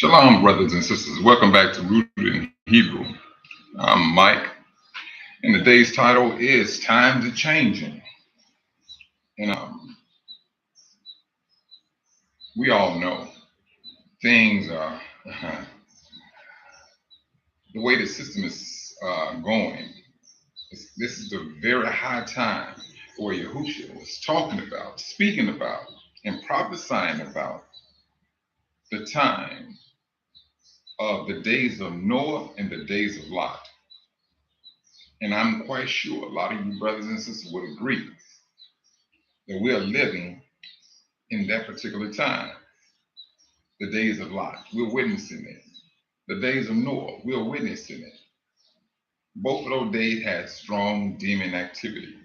Shalom, brothers and sisters. Welcome back to Rooted in Hebrew. I'm Mike, and today's title is Times Are Changing. And we all know things are, the way the system is going. This is the very high time where Yahushua was talking about, speaking about, and prophesying about the time of the days of Noah and the days of Lot. And I'm quite sure a lot of you brothers and sisters would agree that we are living in that particular time. The days of Lot, we're witnessing it. The days of Noah, we're witnessing it. Both of those days had strong demon activity.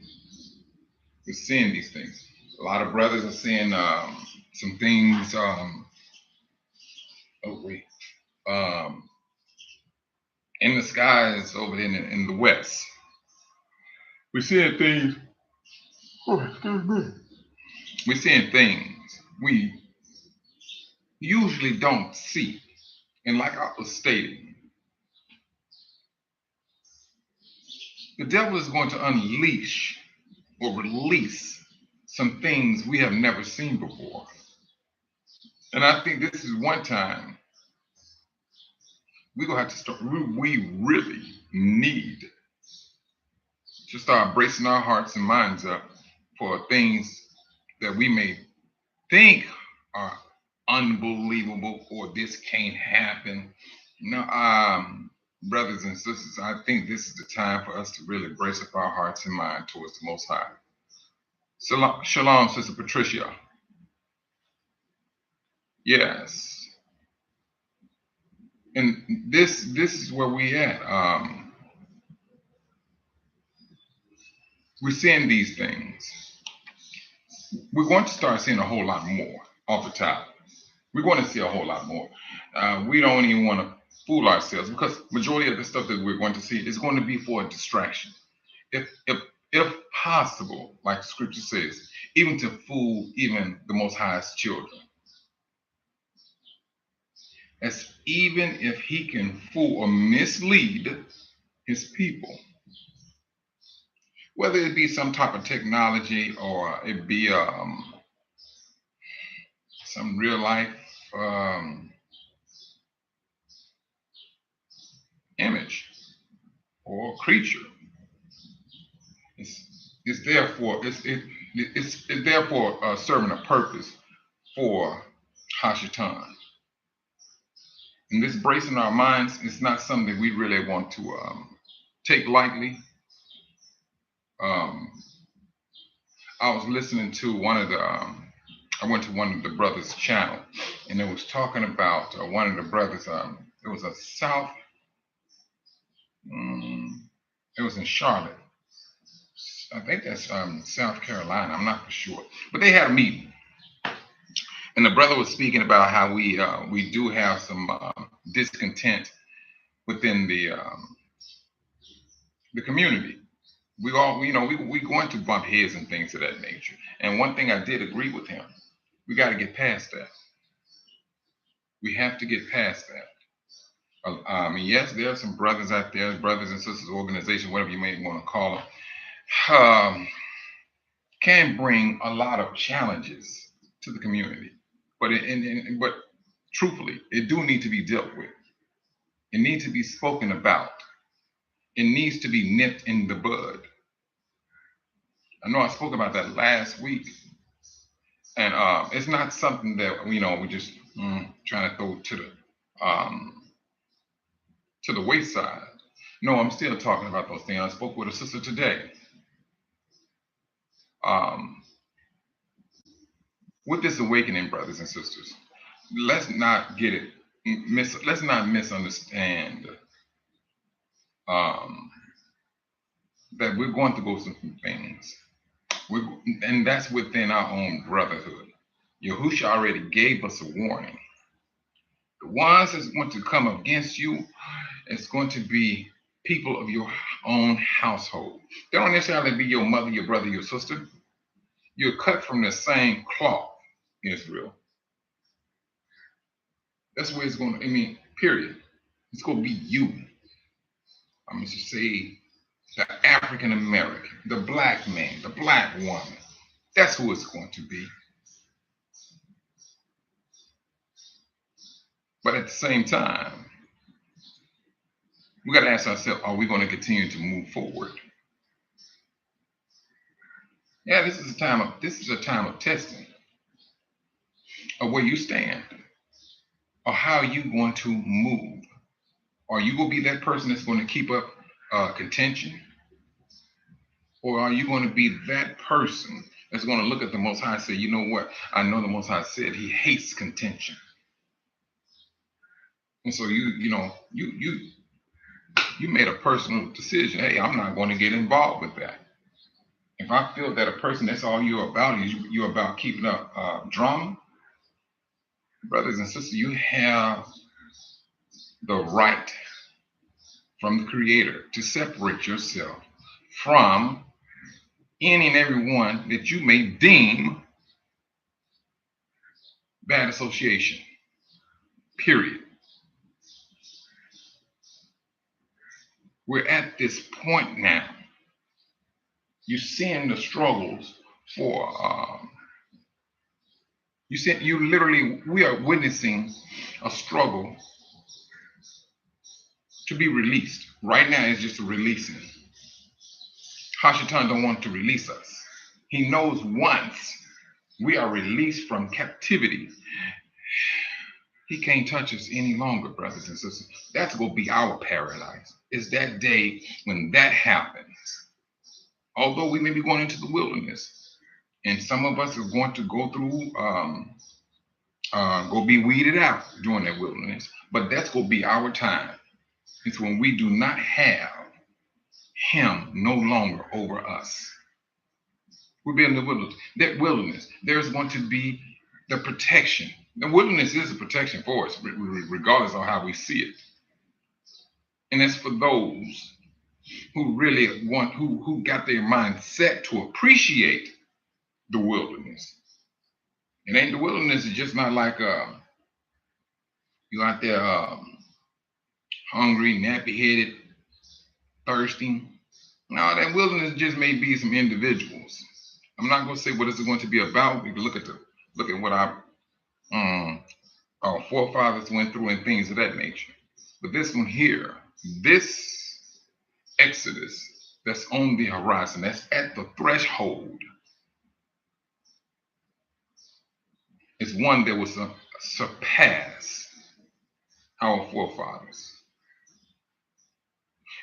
We're seeing these things. A lot of brothers are seeing some things. In the skies over there in the west. We're seeing things. We're seeing things we usually don't see. And like I was stating, the devil is going to unleash or release some things we have never seen before. And I think this is one time we're going to have to start, we really need to start bracing our hearts and minds up for things that we may think are unbelievable or this can't happen. No, brothers and sisters, I think this is the time for us to really brace up our hearts and mind towards the Most High. Shalom, Sister Patricia. Yes. And this is where we at. We're seeing these things. We're going to start seeing a whole lot more off the top. We're going to see a whole lot more. We don't even want to fool ourselves because majority of the stuff that we're going to see is going to be for a distraction. If possible, like the scripture says, even to fool even the Most High's children. As even if he can fool or mislead his people, whether it be some type of technology or it be some real life image or creature. It's therefore it's therefore serving a purpose for Hashatan. And this bracing our minds is not something we really want to take lightly. I was listening to one of the I went to one of the brothers' channel, and it was talking about one of the brothers. It was a South. It was in Charlotte. I think that's South Carolina. I'm not for sure, but they had a meeting, and the brother was speaking about how we do have some discontent within the community. We all, we going to bump heads and things of that nature. And one thing I did agree with him, we got to get past that. We have to get past that. Yes, there are some brothers out there, brothers and sisters organization, whatever you may want to call them, can bring a lot of challenges to the community. But but truthfully, it do need to be dealt with. It needs to be spoken about. It needs to be nipped in the bud. I know I spoke about that last week, and it's not something that we just trying to throw to the wayside. No, I'm still talking about those things. I spoke with a sister today. With this awakening, brothers and sisters, let's not get it. Let's not misunderstand that we're going to go through some things. And that's within our own brotherhood. Yahushua already gave us a warning. The ones that's going to come against you, it's going to be people of your own household. They don't necessarily be your mother, your brother, your sister. You're cut from the same cloth, Israel. That's where it's going to, I mean, period. It's going to be you. I'm going to say the African American, the black man, the black woman. That's who it's going to be. But at the same time, we got to ask ourselves, are we going to continue to move forward? Yeah, this is a time of testing of where you stand or how you going to move. Are you going to be that person that's going to keep up contention? Or are you going to be that person that's going to look at the Most High and say, you know what? I know the Most High said he hates contention. And so you made a personal decision. Hey, I'm not going to get involved with that. If I feel that a person, that's all you're about, is you're about keeping up drama, brothers and sisters, you have the right from the Creator to separate yourself from any and every one that you may deem bad association. Period. We're at this point now. You're seeing the struggles for we are witnessing a struggle to be released. Right now it's just a releasing. Hashatan don't want to release us. He knows once we are released from captivity, he can't touch us any longer, brothers and sisters. That's going to be our paradise. It's that day when that happens. Although we may be going into the wilderness, and some of us are going to go through, go be weeded out during that wilderness, but that's going to be our time. It's when we do not have him no longer over us. We'll be in the wilderness. That wilderness, there's going to be the protection. The wilderness is a protection for us, regardless of how we see it. And that's for those who really want, who got their mind set to appreciate the wilderness. It ain't the wilderness. It's just not like you out there hungry, nappy-headed, thirsty. No, that wilderness just may be some individuals. I'm not going to say what it's going to be about. We can look at what our forefathers went through and things of that nature. But this one here, this Exodus that's on the horizon, that's at the threshold, is one that will surpass our forefathers.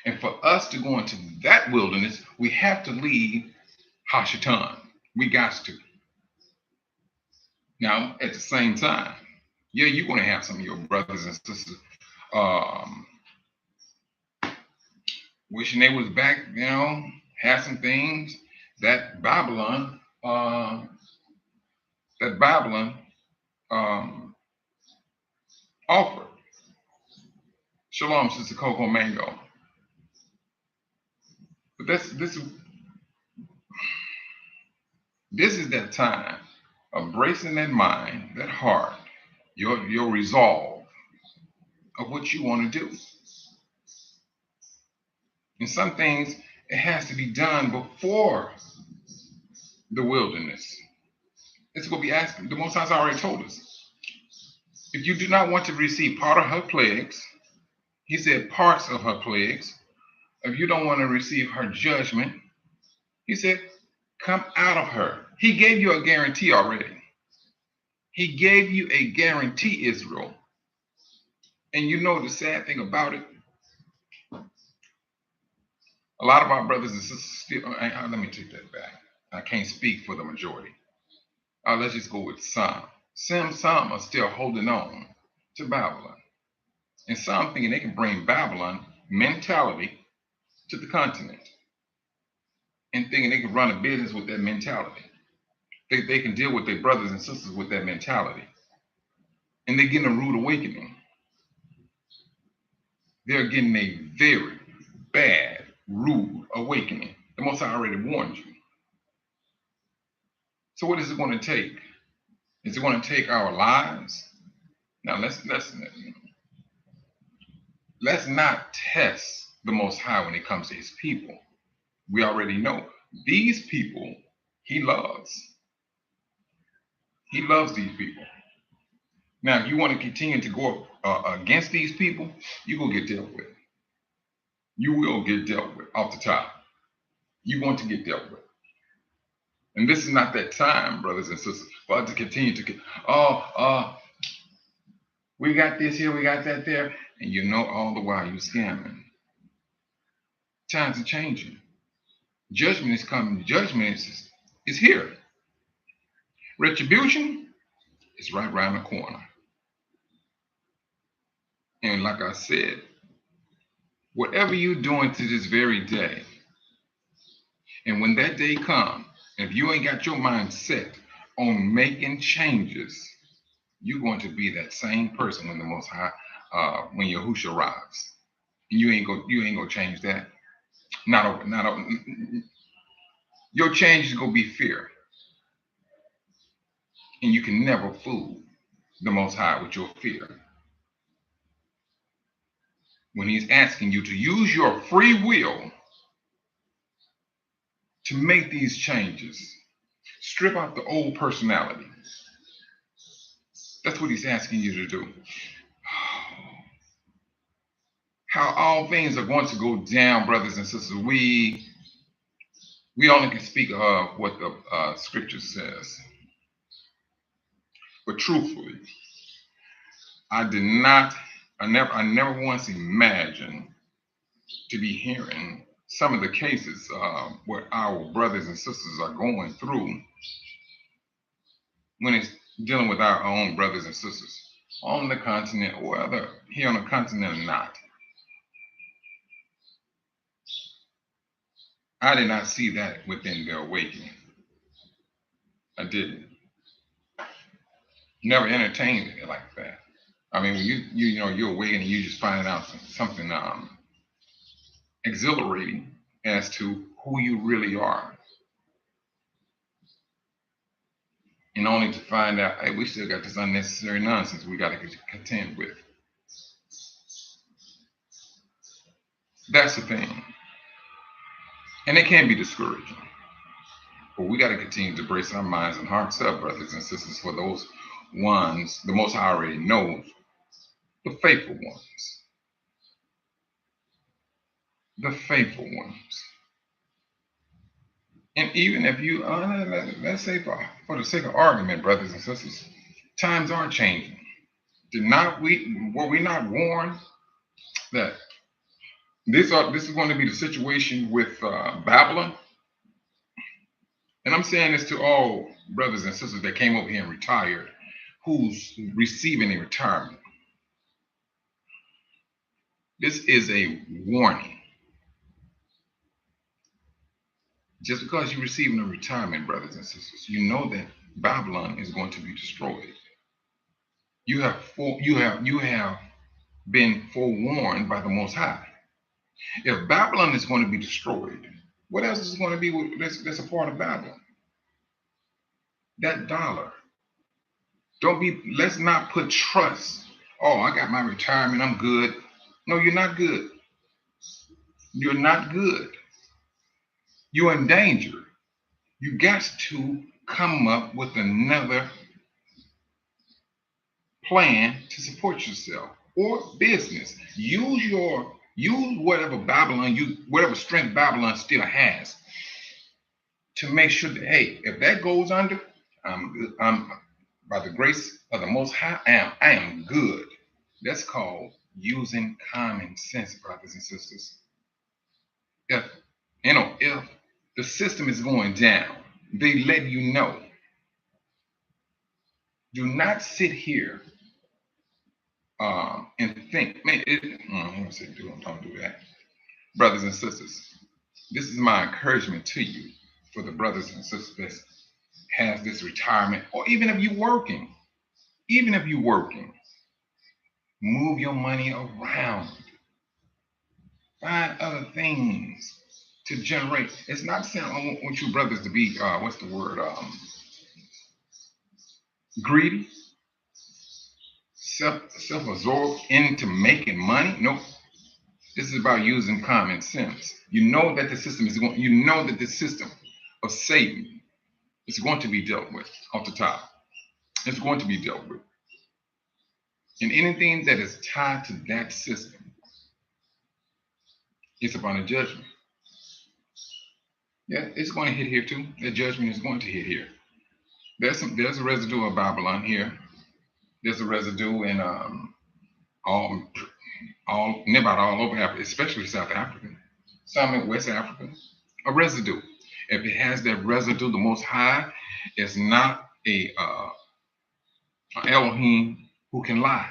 And for us to go into that wilderness, we have to leave Hashatan. We got to. Now, at the same time, yeah, you're going to have some of your brothers and sisters wishing they was back, have some things that Babylon offered. Shalom, Sister Coco Mango. But this is that time of bracing that mind, that heart, your resolve of what you want to do. And some things, it has to be done before the wilderness. It's going to be asked. The Most High already told us. If you do not want to receive part of her plagues, he said parts of her plagues. If you don't want to receive her judgment, he said, come out of her. He gave you a guarantee already. He gave you a guarantee, Israel. And you know the sad thing about it? A lot of our brothers and sisters still, let me take that back. I can't speak for the majority. Let's just go with some. Some are still holding on to Babylon. And some thinking they can bring Babylon mentality to the continent. And thinking they can run a business with that mentality. They can deal with their brothers and sisters with that mentality. And they're getting a rude awakening. They're getting a very bad, rude awakening. The Most High already warned you. So what is it going to take? Is it going to take our lives? Now let's not test the Most High when it comes to His people. We already know these people He loves. He loves these people. Now, if you want to continue to go against these people, you're going to get dealt with. You will get dealt with off the top. You're going to get dealt with. And this is not that time, brothers and sisters, for us to continue to get, we got this here, we got that there. And you know all the while you're scamming. Times are changing. Judgment is coming. Judgment is here. Retribution is right around the corner. And like I said, whatever you're doing to this very day, and when that day comes, if you ain't got your mind set on making changes, you're going to be that same person when the Most High, when Yahushua arrives. You ain't gonna change that. Not your change is gonna be fear, and you can never fool the Most High with your fear. When He's asking you to use your free will to make these changes, strip out the old personality. That's what He's asking you to do. How all things are going to go down, brothers and sisters. We only can speak of what the scripture says. But truthfully, I never once imagined to be hearing some of the cases what our brothers and sisters are going through when it's dealing with our own brothers and sisters on the continent, or whether here on the continent or not. I did not see that within the awakening. I didn't. Never entertained it like that. I mean, when you're awakening, you just finding out something exhilarating as to who you really are. And only to find out, hey, we still got this unnecessary nonsense we got to contend with. That's the thing. And it can be discouraging. But we got to continue to brace our minds and hearts up, brothers and sisters, for those ones, the Most High already knows, the faithful ones. The faithful ones. And even if you, let's say for the sake of argument, brothers and sisters, times are changing. Were we not warned that this is going to be the situation with Babylon? And I'm saying this to all brothers and sisters that came over here and retired, who's receiving a retirement. This is a warning. Just because you're receiving a retirement, brothers and sisters, you know that Babylon is going to be destroyed. You have been forewarned by the Most High. If Babylon is going to be destroyed, what else is going to be that's a part of Babylon? That dollar. Let's not put trust. Oh, I got my retirement, I'm good. No, you're not good. You're not good. You're in danger. You got to come up with another plan to support yourself or business. Use whatever strength Babylon still has to make sure that, hey, if that goes under, I'm by the grace of the Most High, I am good. That's called using common sense, brothers and sisters. If the system is going down, they let you know. Do not sit here and think, man, don't do that. Brothers and sisters, this is my encouragement to you for the brothers and sisters that has this retirement, or even if you're working, move your money around. Find other things to generate. It's not saying I want you brothers to be, what's the word? Greedy, self-absorbed into making money. Nope. This is about using common sense. You know that the system is going. You know that the system of Satan is going to be dealt with off the top. It's going to be dealt with, and anything that is tied to that system is upon a judgment. Yeah, it's going to hit here too. The judgment is going to hit here. There's a residue of Babylon here. There's a residue in all about all over Africa, especially South Africa, some in West Africa. A residue. If it has that residue, the Most High is not a Elohim who can lie.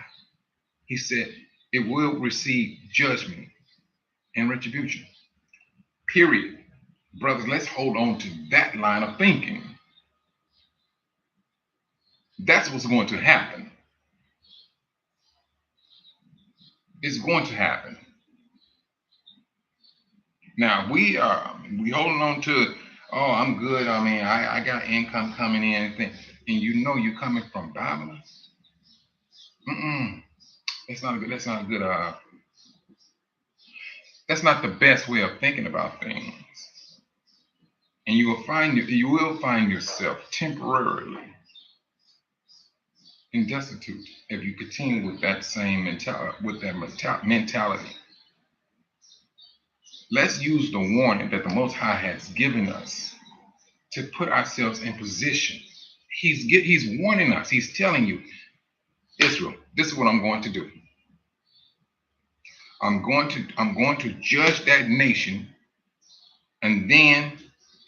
He said it will receive judgment and retribution. Period. Brothers, let's hold on to that line of thinking. That's what's going to happen. It's going to happen. Now we holding on to, oh, I'm good. I mean, I got income coming in and you know you're coming from Babylon. That's not good. That's not the best way of thinking about things. And you will find yourself temporarily and destitute if you continue with that same mentality. Let's use the warning that the Most High has given us to put ourselves in position. He's warning us. He's telling you, Israel, this is what I'm going to do. I'm going to judge that nation, and then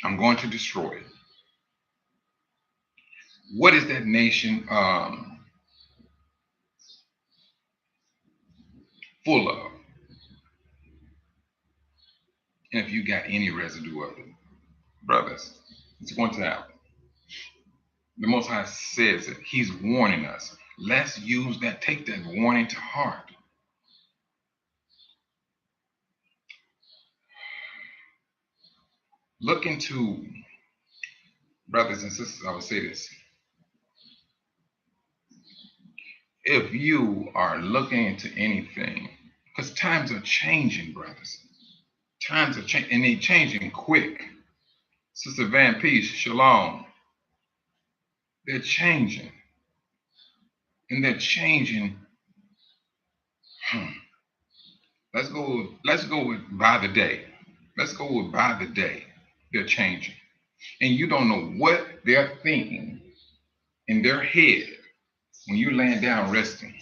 I'm going to destroy it. What is that nation full of? And if you got any residue of it, brothers, it's going to happen. The Most High says it. He's warning us. Let's use that, take that warning to heart. Look into, brothers and sisters, I would say this. If you are looking into anything, because times are changing, brothers. Times are changing, and they're changing quick. Sister Van Peace, shalom. They're changing. And they're changing. Let's go with by the day. Let's go with by the day. They're changing. And you don't know what they're thinking in their head when you're laying down resting.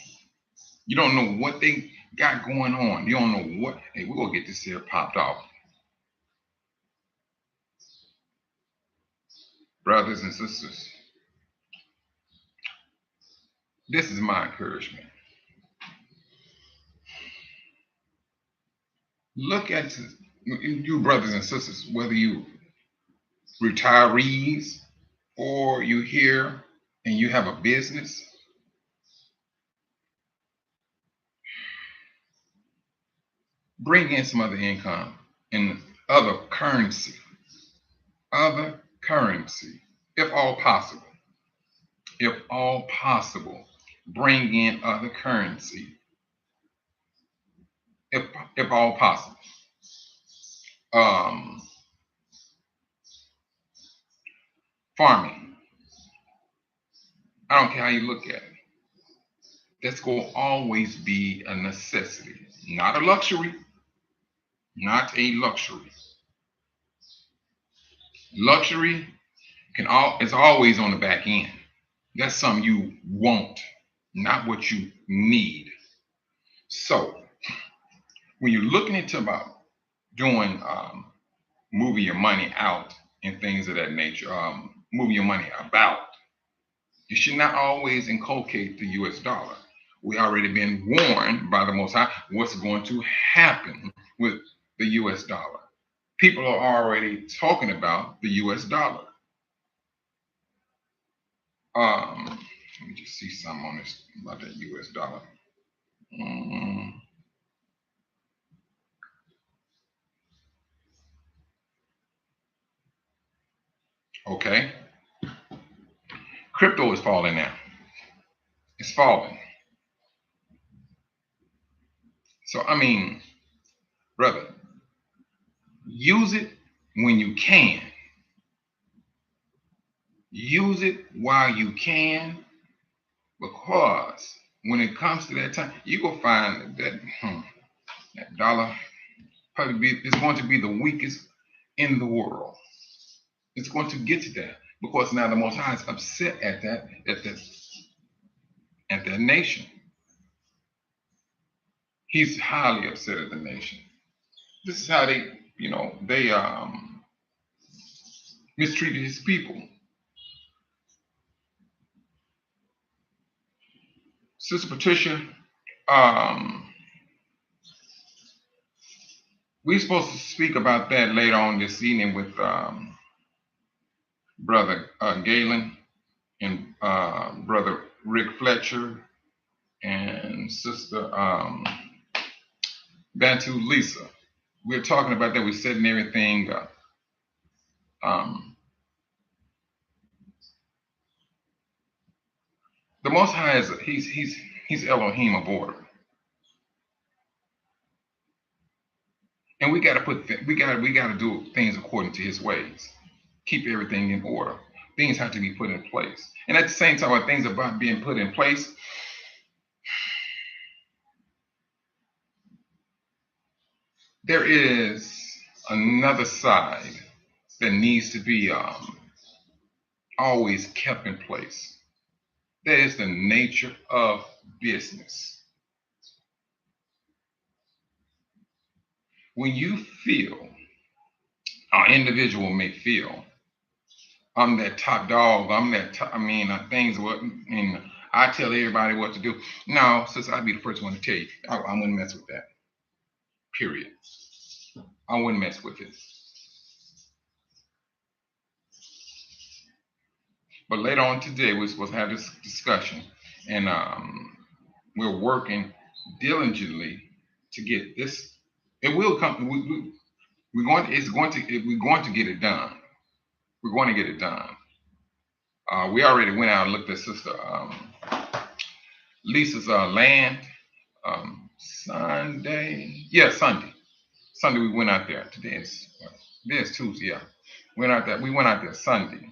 You don't know what they got going on. You don't know what, hey, we're going to get this here popped off. Brothers and sisters, this is my encouragement. Look at you brothers and sisters, whether you retirees or you here and you have a business. Bring in some other income and other currency, if all possible. If all possible, bring in other currency. If all possible. Farming. I don't care how you look at it. That's going to always be a necessity, not a luxury. Not a luxury. Luxury is always on the back end. That's something you want, not what you need. So when you're looking into about doing moving your money out and things of that nature, moving your money about, you should not always inculcate the US dollar. We already been warned by the Most High what's going to happen with the US dollar. People are already talking about the US dollar. Let me just see something on this about that US dollar. Okay. Crypto is falling now. It's falling. So, I mean, brother, use it when you can. Use it while you can, because when it comes to that time, you will find that that dollar probably is going to be the weakest in the world. It's going to get to that because now the Most High is upset at that nation. He's highly upset at the nation. This is how they mistreated his people. Sister Patricia, we're supposed to speak about that later on this evening with Brother Galen and Brother Rick Fletcher and Sister Bantu Lisa. We're talking about that. We're setting everything up. The Most High is he's Elohim of order, and we got to do things according to His ways. Keep everything in order. Things have to be put in place, and at the same time, when things are about being put in place, there is another side that needs to be always kept in place. That is the nature of business. When you feel, an individual may feel, I'm that top dog, I'm that top, things what, and I tell everybody what to do. No, since I'd be the first one to tell you, I wouldn't mess with that. Period. I wouldn't mess with it. But later on today, we're supposed to have this discussion, and we're working diligently to get this. It will come. We're going to get it done. We're going to get it done. We already went out and looked at Sister Lisa's land Sunday. Yeah, Sunday. Sunday we went out there. Today is Tuesday. Yeah, we went out there Sunday.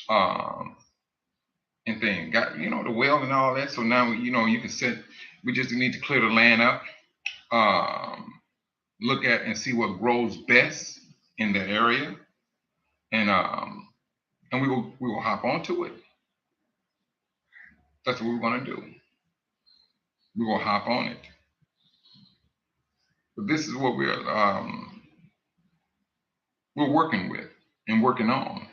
And then got the well and all that. So now you can set. We just need to clear the land up. Look at and see what grows best in the area, and we will hop onto it. That's what we're going to do. We will hop on it. But this is what we're working with and working on.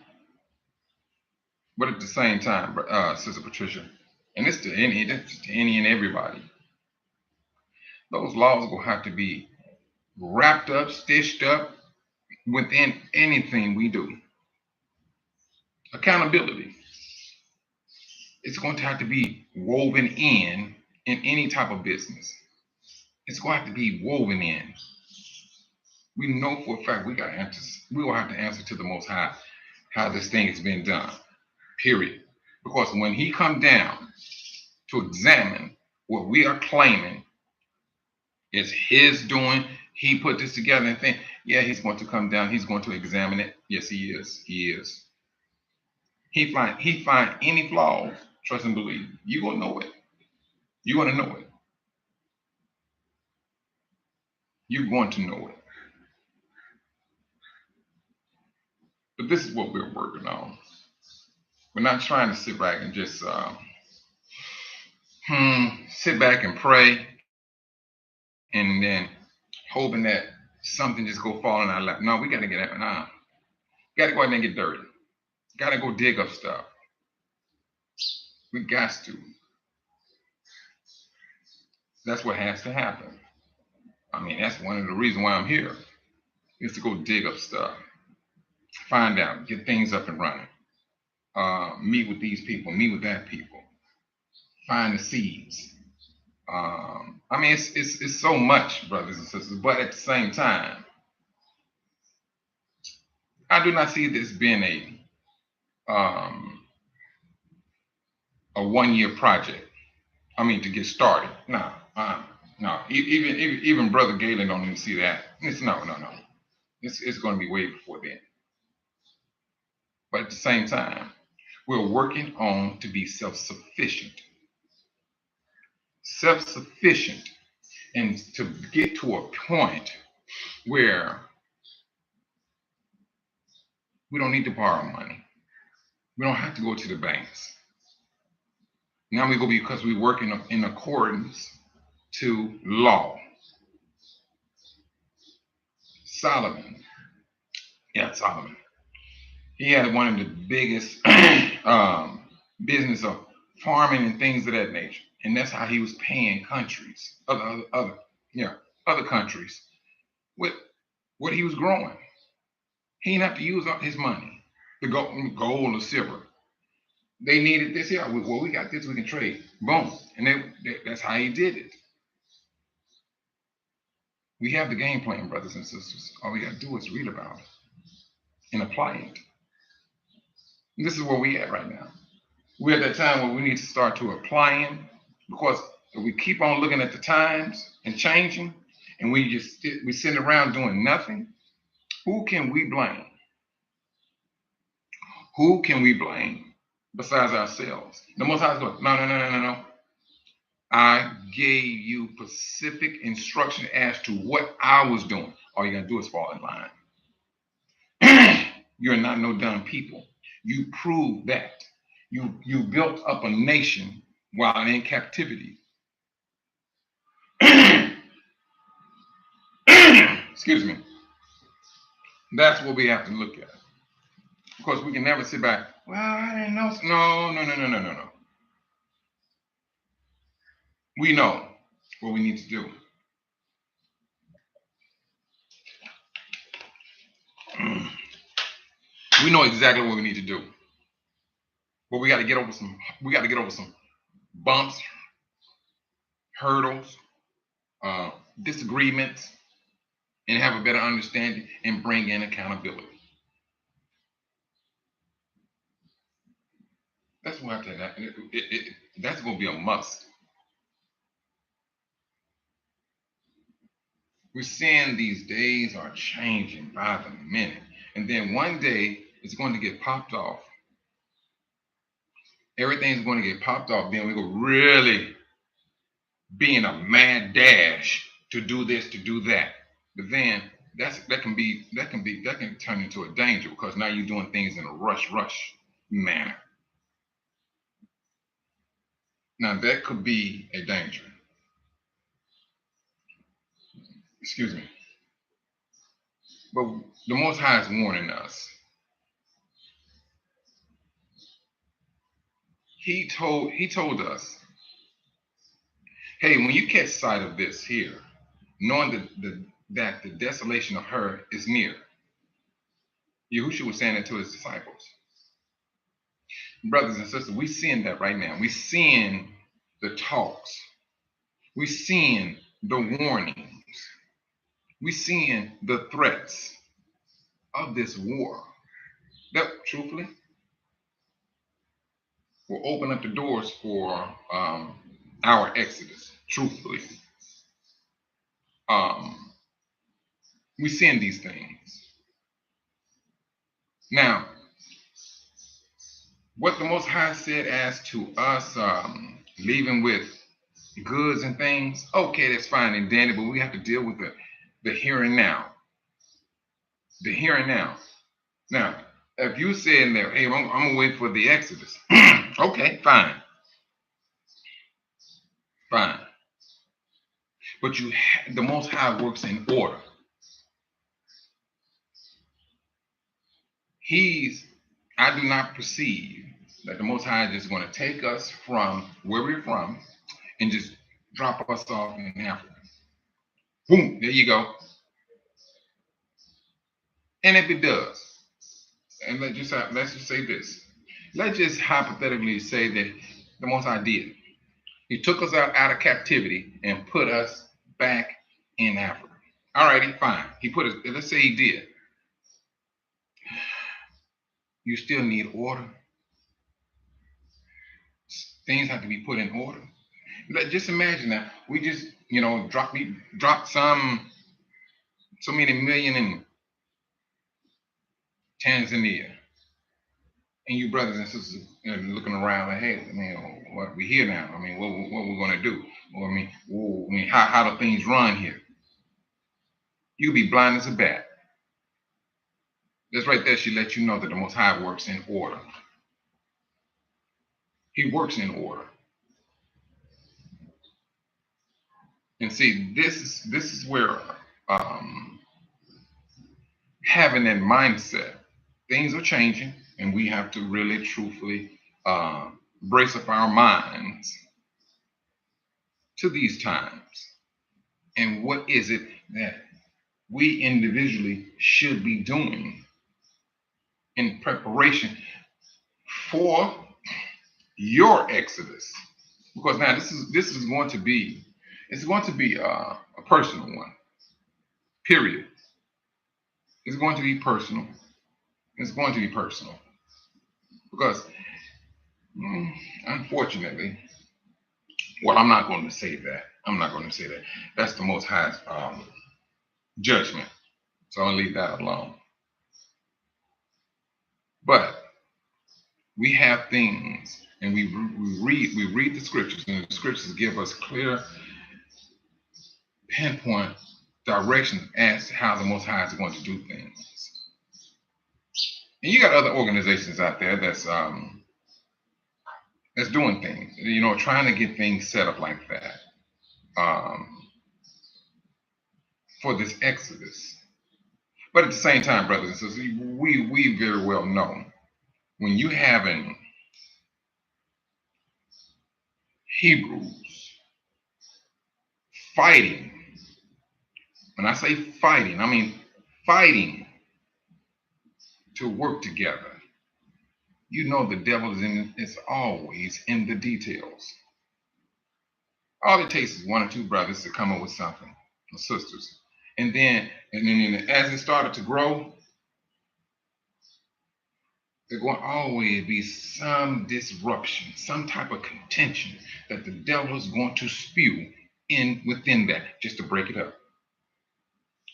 But at the same time, Sister Patricia, and it's to any and everybody, those laws will have to be wrapped up, stitched up within anything we do. Accountability. It's going to have to be woven in any type of business. It's going to have to be woven in. We know for a fact we got answers. We will have to answer to the Most High how this thing has been done. Period. Because when He comes down to examine what we are claiming is His doing, He put this together and think, yeah, He's going to come down. He's going to examine it. Yes, He is. He is. He find any flaws. Trust and believe. You're gonna know it. You're gonna know it. You're going to know it. But this is what we're working on. We're not trying to sit back and just sit back and pray and then hoping that something just go fall in our lap. No, we got to get out. Nah, got to go out there and get dirty. Got to go dig up stuff. We got to. That's what has to happen. That's one of the reasons why I'm here, is to go dig up stuff, find out, get things up and running, meet with these people, meet with that people, find the seeds. It's so much, brothers and sisters, but at the same time, I do not see this being a 1 year project. To get started. No, No, even Brother Galen don't even see that. It's no. It's going to be way before then. But at the same time, we're working on to be self-sufficient. Self-sufficient, and to get to a point where we don't need to borrow money. We don't have to go to the banks. Now we go because we work in accordance to law. Solomon, Solomon. He had one of the biggest business of farming and things of that nature, and that's how he was paying countries, other countries, with what he was growing. He didn't have to use up his money, the gold or silver. They needed this here. Well, we got this. We can trade. Boom, and that's how he did it. We have the game plan, brothers and sisters. All we got to do is read about it and apply it. And this is where we at right now. We're at that time where we need to start to applying, because if we keep on looking at the times and changing, and we sit around doing nothing, who can we blame? Who can we blame besides ourselves? The Most High is going, no. I gave you specific instruction as to what I was doing. All you got to do is fall in line. You're not no dumb people. You proved that. You built up a nation while in captivity. Excuse me. That's what we have to look at. Of course, we can never sit back. Well, I didn't know. No. We know what we need to do. We know exactly what we need to do. But we got to get over some bumps, hurdles, disagreements, and have a better understanding and bring in accountability. That's what that's going to be a must. We're seeing these days are changing by the minute. And then one day it's going to get popped off. Everything's going to get popped off. Then we go really be in a mad dash to do this, to do that. But then that can turn into a danger, because now you're doing things in a rush manner. Now that could be a danger. Excuse me. But the Most High is warning us. He told us, hey, when you catch sight of this here, knowing that the desolation of her is near. Yahushua was saying it to his disciples. Brothers and sisters, we're seeing that right now. We're seeing the talks. We're seeing the warnings. We're seeing the threats of this war that, truthfully, will open up the doors for our exodus, truthfully. We're seeing these things. Now, what the Most High said as to us leaving with goods and things, okay, that's fine and dandy, but we have to deal with the here and now. The here and now. Now, if you saying that, hey, I'm gonna wait for the Exodus, okay, fine. But the Most High works in order. I do not perceive that the Most High is just going to take us from where we're from and just drop us off in Africa. Boom, there you go. And if it does, and let's just say this. Let's just hypothetically say that the Most High did. He took us out of captivity and put us back in Africa. All righty, fine. He put us, let's say he did. You still need order. Things have to be put in order. Just imagine that we just, dropped so many million in Tanzania, and you brothers and sisters, looking around like, hey, what we here now? I mean, what we gonna do? Or how do things run here? You'll be blind as a bat. That's right there. She let you know that the Most High works in order. He works in order. And see, this is where um, having that mindset, things are changing, and we have to really, truthfully brace up our minds to these times. And what is it that we individually should be doing in preparation for your exodus? Because now this is going to be, it's going to be a personal one. Period. It's going to be personal. It's going to be personal because, unfortunately, well, I'm not going to say that. I'm not going to say that. That's the Most High's judgment. So I'll leave that alone. But we have things, and we read the scriptures, and the scriptures give us clear, pinpoint directions as to how the Most High is going to do things. And you got other organizations out there that's doing things, trying to get things set up like that for this exodus. But at the same time, brothers and sisters, we very well know when you having Hebrews fighting, when I say fighting, I mean fighting to work together. You know the devil is always in the details. All it takes is one or two brothers to come up with something, or sisters. And then as it started to grow, there's going to always be some disruption, some type of contention that the devil is going to spew within that, just to break it up.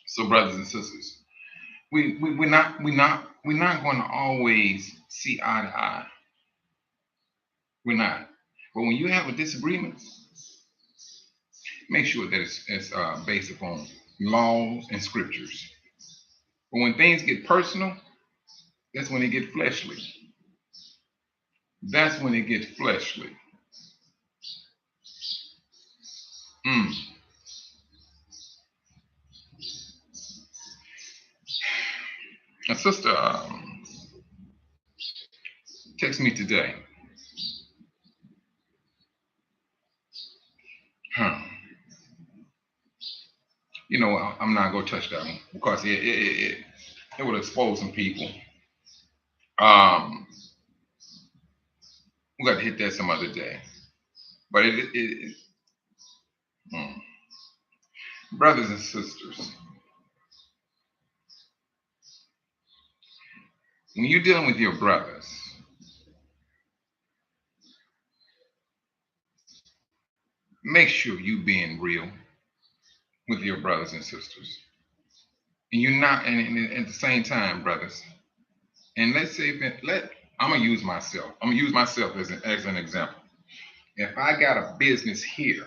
So, brothers and sisters, we're not going to always see eye to eye. We're not. But when you have a disagreement, make sure that it's based upon laws and scriptures. But when things get personal, that's when it gets fleshly. That's when it gets fleshly. A sister texted me today. I'm not going to touch that one because it will expose some people. We got to hit that some other day. But brothers and sisters, when you're dealing with your brothers, make sure you being real with your brothers and sisters. And you're not, and at the same time, brothers, and let's say I'm gonna use myself. I'm gonna use myself as an example. If I got a business here,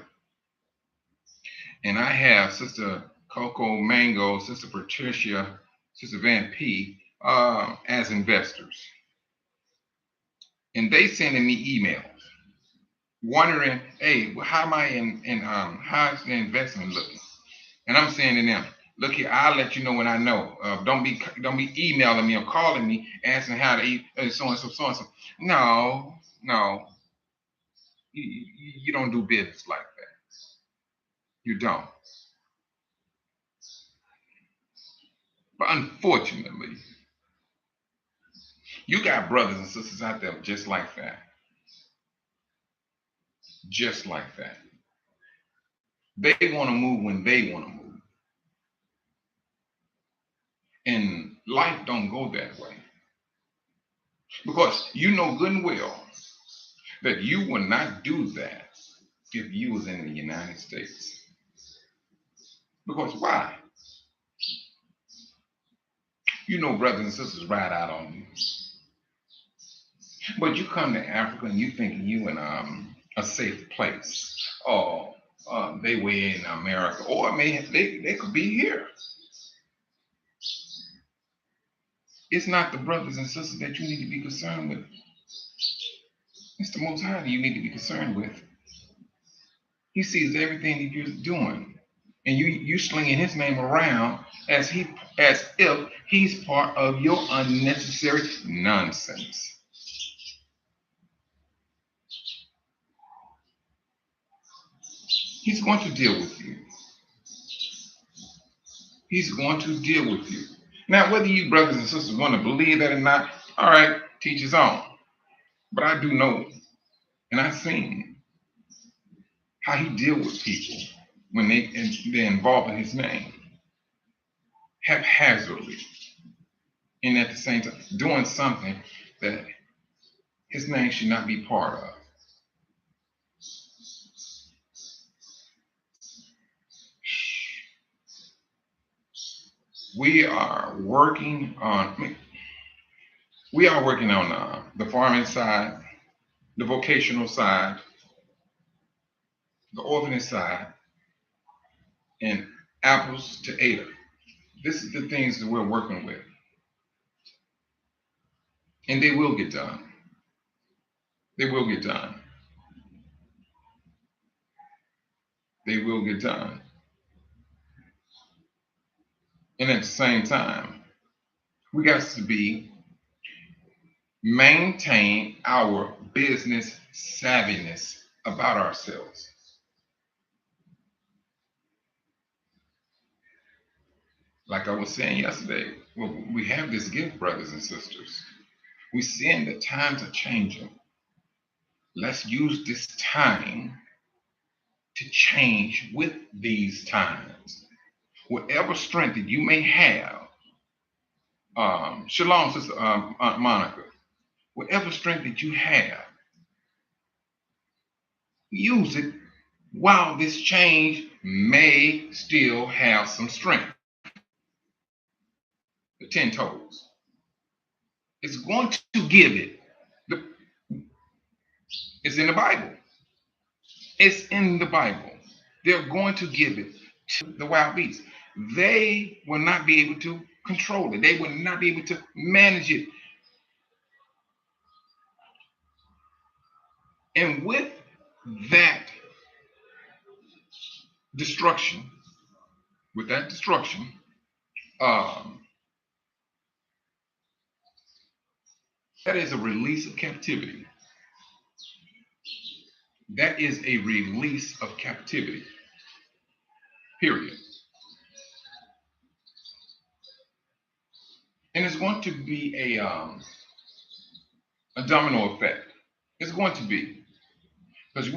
and I have Sister Coco Mango, Sister Patricia, Sister Van P as investors, and they sending me emails wondering, hey, how am I how's the investment looking? And I'm saying to them, look here, I'll let you know when I know. Don't be emailing me or calling me asking how to eat so and so, so and so. No, you don't do business like that. You don't. But unfortunately, you got brothers and sisters out there just like that. Just like that. They want to move when they want to move. And life don't go that way. Because you know good and well that you will not do that if you was in the United States. Because why? You know brothers and sisters ride out on you. But you come to Africa and you think you in a safe place. Oh, they were in America, or they could be here. It's not the brothers and sisters that you need to be concerned with. It's the Most High that you need to be concerned with. He sees everything that you're doing, and you slinging His name around as if He's part of your unnecessary nonsense. He's going to deal with you. He's going to deal with you. Now, whether you brothers and sisters want to believe that or not, all right, teach his own. But I do know, and I've seen how he deals with people when they're involved in his name, haphazardly, and at the same time doing something that his name should not be part of. We are working on the farming side, the vocational side, the orphanage side, and apples to Ada. This is the things that we're working with. And they will get done. They will get done. They will get done. And at the same time, we got to maintain our business savviness about ourselves. Like I was saying yesterday, well, we have this gift, brothers and sisters. We're seeing that times are changing. Let's use this time to change with these times. Whatever strength that you may have, shalom, Sister Aunt Monica, whatever strength that you have, use it while this change may still have some strength. The 10 toes. It's going to give it. It's in the Bible. It's in the Bible. They're going to give it to the wild beasts. They will not be able to control it. They will not be able to manage it. And with that destruction, that is a release of captivity. That is a release of captivity. Period. And it's going to be a domino effect. It's going to be. Because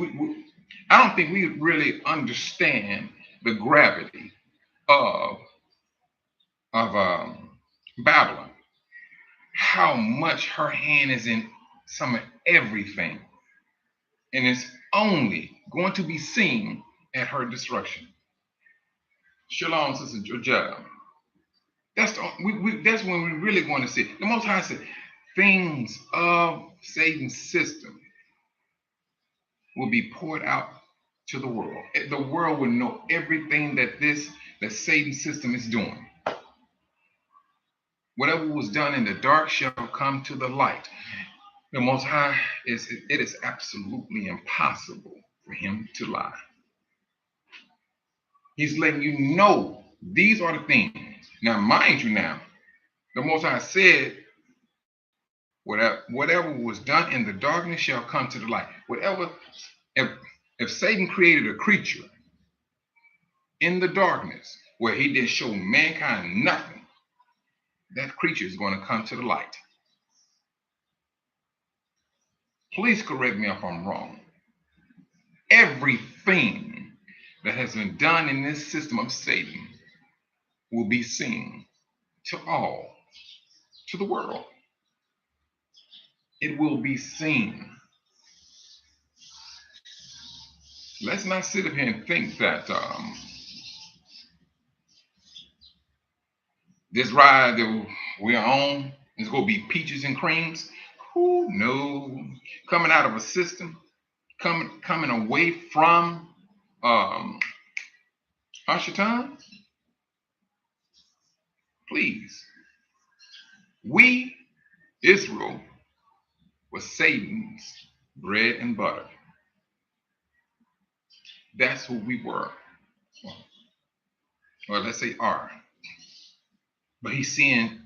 I don't think we really understand the gravity of Babylon. How much her hand is in some of everything. And it's only going to be seen at her destruction. Shalom, Sister Georgetta. That's when we really want to see it. The Most High said, things of Satan's system will be poured out to the world. The world will know everything that Satan's system is doing. Whatever was done in the dark shall come to the light. The Most High it is absolutely impossible for him to lie. He's letting you know these are the things. Now, mind you, the Most High said, whatever was done in the darkness shall come to the light. If Satan created a creature in the darkness where he didn't show mankind nothing, that creature is going to come to the light. Please correct me if I'm wrong. Everything that has been done in this system of Satan will be seen to the world. It will be seen. Let's not sit up here and think that this ride that we're on is going to be peaches and creams. Who no, coming out of a system, coming away from um, Hashatan, please. We, Israel, was Satan's bread and butter. That's who we were. Well, let's say are. But he's seeing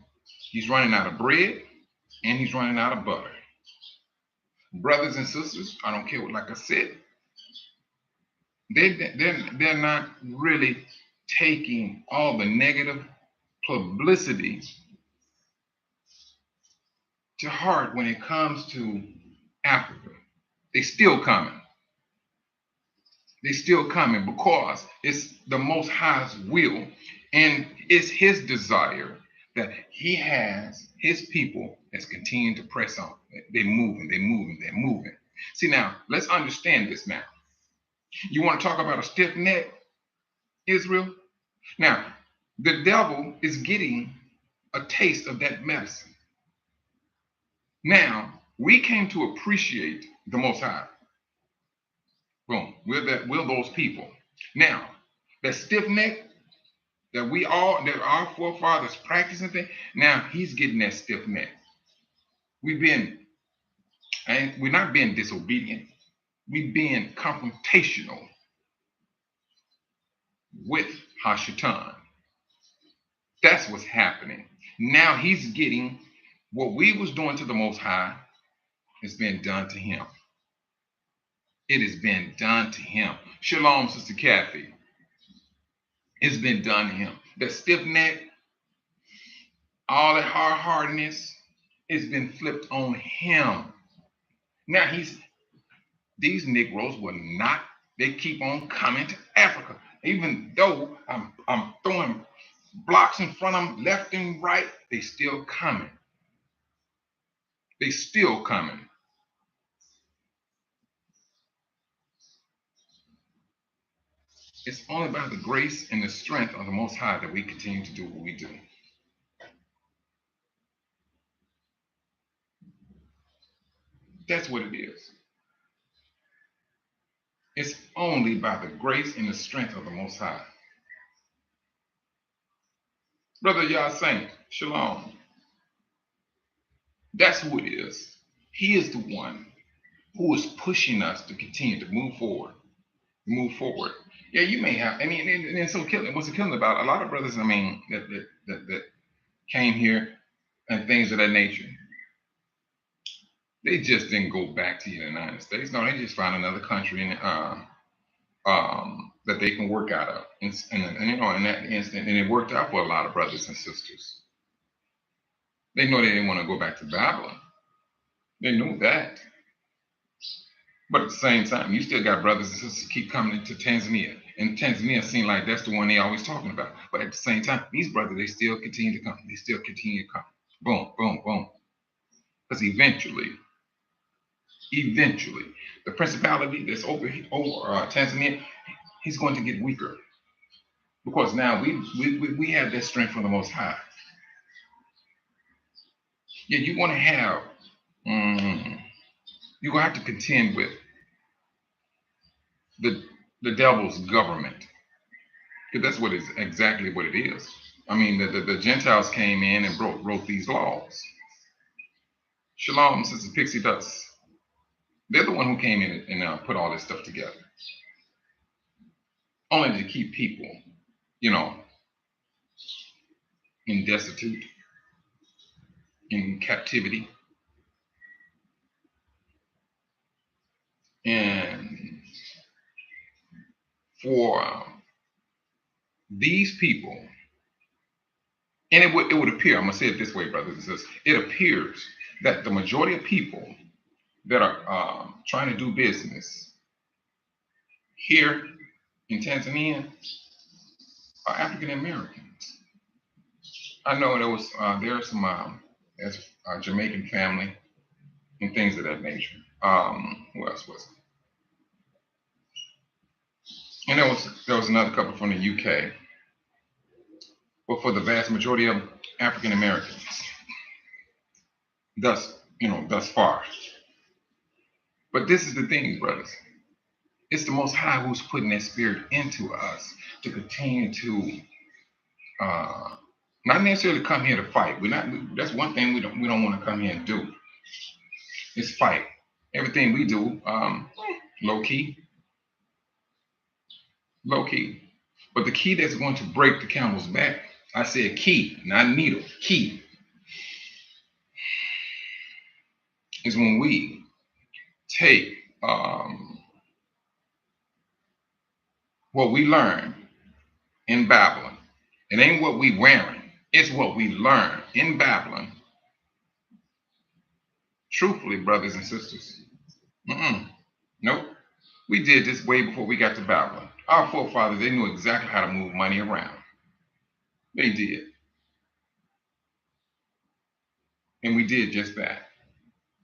he's running out of bread and he's running out of butter. Brothers and sisters, I don't care what, like I said, they're not really taking all the negative publicity to heart when it comes to Africa. They still coming. They still coming because it's the Most High's will and it's His desire that He has His people that's continuing to press on. They're moving, they're moving, they're moving. See now, let's understand this now. You want to talk about a stiff neck, Israel? Now, the devil is getting a taste of that medicine. Now, we came to appreciate the Most High. Boom. We're those people. Now, that stiff neck that our forefathers practicing thing, now he's getting that stiff neck. We're not being disobedient. We're being confrontational with Hashatan. That's what's happening. Now he's getting what we was doing to the Most High has been done to him. It has been done to him. Shalom, Sister Kathy. It's been done to him. That stiff neck, all that hard-heartedness, it's been flipped on him. Now these Negroes will not, they keep on coming to Africa. Even though I'm throwing blocks in front of them left and right, they still coming. They still coming. It's only by the grace and the strength of the Most High that we continue to do what we do. That's what it is. It's only by the grace and the strength of the Most High. Brother Yah Saint, Shalom. That's who it is. He is the one who is pushing us to continue to move forward. Move forward. Yeah, you may have. I mean, and it's so killing. What's it killing about? A lot of brothers, I mean, that came here and things of that nature. They just didn't go back to the United States. No, they just found another country and that they can work out of. And you know, in that instant, and it worked out for a lot of brothers and sisters. They know they didn't want to go back to Babylon. They knew that. But at the same time, you still got brothers and sisters keep coming into Tanzania. And Tanzania seems like that's the one they always talking about. But at the same time, these brothers, they still continue to come. They still continue to come. Boom, boom, boom. Because eventually, the principality that's over Tanzania, he's going to get weaker. Because now we have that strength from the Most High. Yeah, you want to have, you're going to have to contend with the devil's government. Because that's exactly what it is. I mean, the Gentiles came in and wrote these laws. Shalom, Sister Pixie Dust. They're the one who came in and put all this stuff together. Only to keep people, you know, in destitute, in captivity. And for these people, and it would appear, I'm going to say it this way, brothers and sisters, it appears that the majority of people that are trying to do business here in Tanzania are African Americans. I know there are some there's a Jamaican family and things of that nature. Who else was it? And there was another couple from the UK, but for the vast majority of African Americans, thus far. But this is the thing, brothers. It's the Most High who's putting that spirit into us to continue to uh, not necessarily come here to fight. We're not. That's one thing we don't want to come here and do is fight. Everything we do, low key, low key. But the key that's going to break the camel's back, I said key, not needle, key, is when we take what we learn in Babylon. It ain't what we wearing. It's what we learn in Babylon. Truthfully, brothers and sisters. Nope. We did this way before we got to Babylon. Our forefathers, they knew exactly how to move money around. They did. And we did just that.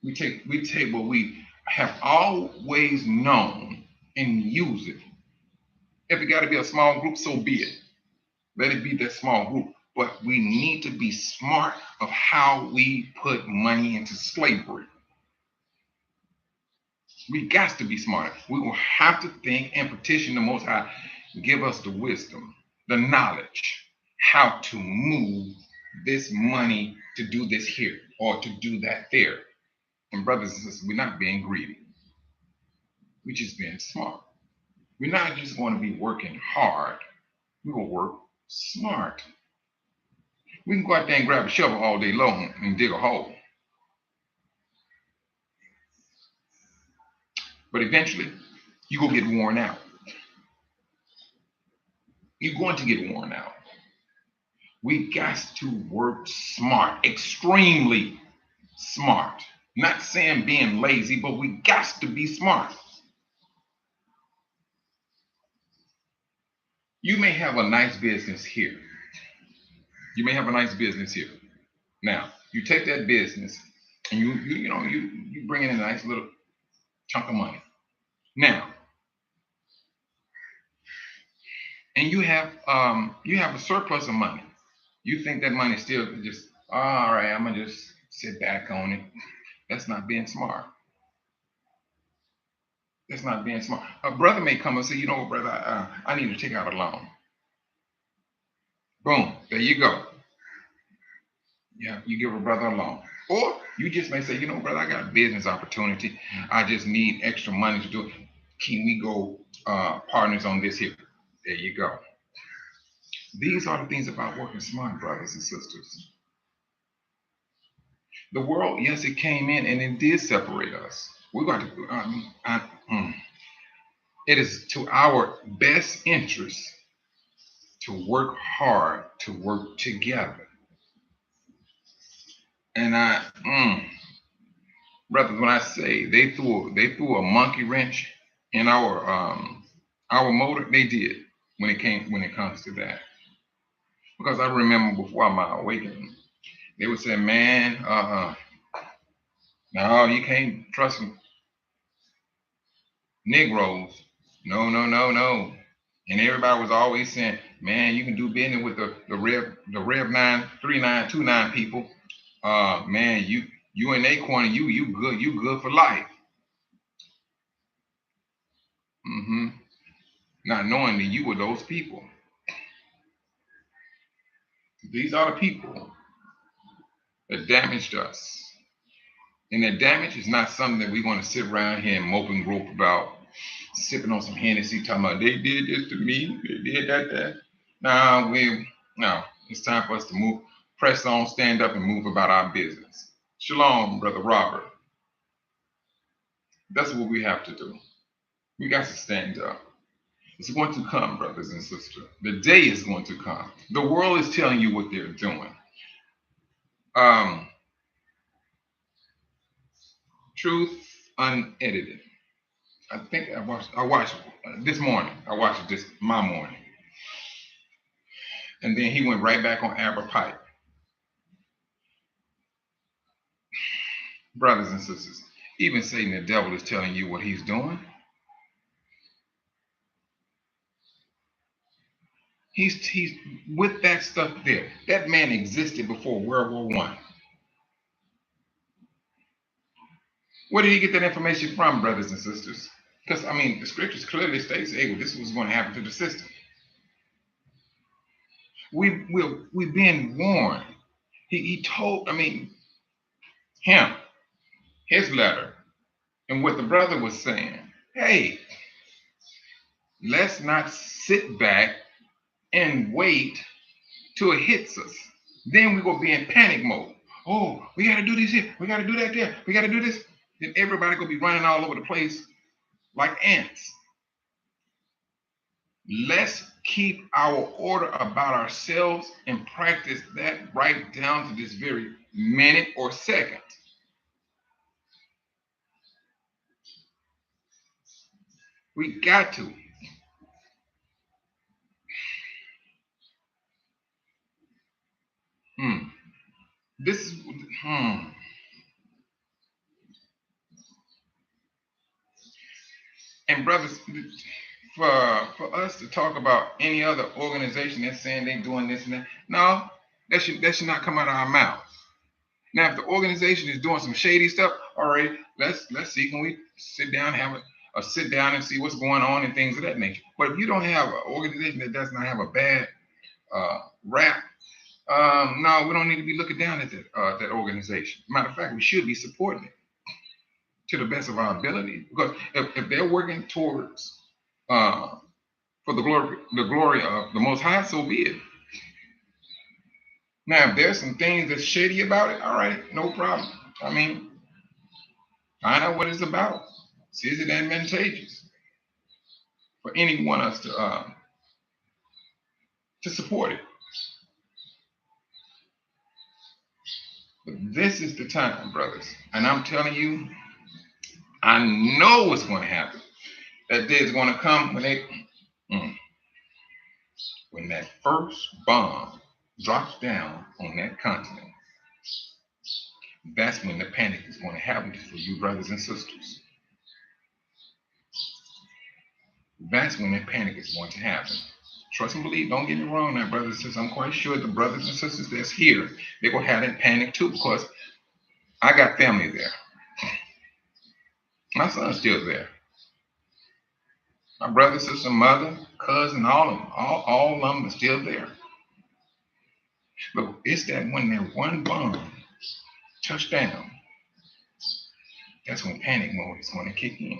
We take what we have always known and use it. If it got to be a small group, so be it. Let it be that small group. But we need to be smart of how we put money into slavery. We got to be smart. We will have to think and petition the Most High, give us the wisdom, the knowledge, how to move this money to do this here or to do that there. And brothers and sisters, we're not being greedy. We're just being smart. We're not just going to be working hard. We will work smart. We can go out there and grab a shovel all day long and dig a hole. But eventually, you're going to get worn out. You're going to get worn out. We got to work smart, extremely smart. Not saying being lazy, but we got to be smart. You may have a nice business here. You may have a nice business here. Now, you take that business and you bring in a nice little chunk of money. Now, and you have a surplus of money. You think that money still just all right, I'm gonna just sit back on it. That's not being smart. That's not being smart. A brother may come and say, you know what, brother, I need to take out a loan. Boom, there you go. Yeah, you give a brother a loan. Or you just may say, you know, brother, I got a business opportunity. I just need extra money to do it. Can we go partners on this here? There you go. These are the things about working smart, brothers and sisters. The world, yes, it came in and it did separate us. We're going to, it is to our best interest to work hard, to work together. And brothers, when I say they threw a monkey wrench in our motor, they did when it comes to that. Because I remember before my awakening, they would say, man, no, you can't trust Negroes. No, no, no, no. And everybody was always saying, man, you can do business with the Rev 93929 people. Man, you in their corner, you good for life. Not knowing that you were those people. These are the people that damaged us. And that damage is not something that we want to sit around here and mope and grope about, sipping on some Hennessy, talking about they did this to me, they did that. No, it's time for us to move, press on, stand up, and move about our business. Shalom, Brother Robert. That's what we have to do. We got to stand up. It's going to come, brothers and sisters. The day is going to come. The world is telling you what they're doing. Truth unedited. I think I watched this morning. I watched it this my morning. And then he went right back on Albert Pike. Brothers and sisters, even Satan the devil is telling you what he's doing. He's with that stuff there. That man existed before World War One. Where did he get that information from, brothers and sisters? Because I mean, the scriptures clearly states, "Hey, well, this was going to happen to the system." We've been warned. He told, I mean, him, his letter, and what the brother was saying. Hey, let's not sit back and wait till it hits us. Then we gonna be in panic mode. Oh, we gotta do this here, we gotta do that there, we gotta do this. Then everybody gonna be running all over the place like ants. Let's keep our order about ourselves and practice that right down to this very minute or second. We got to. Hmm. This is and brothers, for us to talk about any other organization that's saying they doing this and that, no, that should not come out of our mouth. Now, if the organization is doing some shady stuff, all right, let's see. Can we sit down, have a sit down and see what's going on and things of that nature? But if you don't have an organization that does not have a bad rap, no, we don't need to be looking down at that organization. Matter of fact, we should be supporting it to the best of our ability, because if they're working towards uh, for the glory of the Most High, so be it. Now, if there's some things that's shady about it, all right, no problem. I mean, find out what it's about. See, is it advantageous for any one of us to support it? But this is the time, brothers, and I'm telling you, I know what's going to happen. That day is going to come mm, when that first bomb drops down on that continent. That's when the panic is going to happen for you, brothers and sisters. That's when the panic is going to happen. Trust and believe. Don't get me wrong now, brothers and sisters. I'm quite sure the brothers and sisters that's here, they're going to have that panic too, because I got family there. My son's still there. My brother, sister, mother, cousin, all of them, all of them are still there. But it's that when that one bomb touched down, that's when panic mode is going to kick in.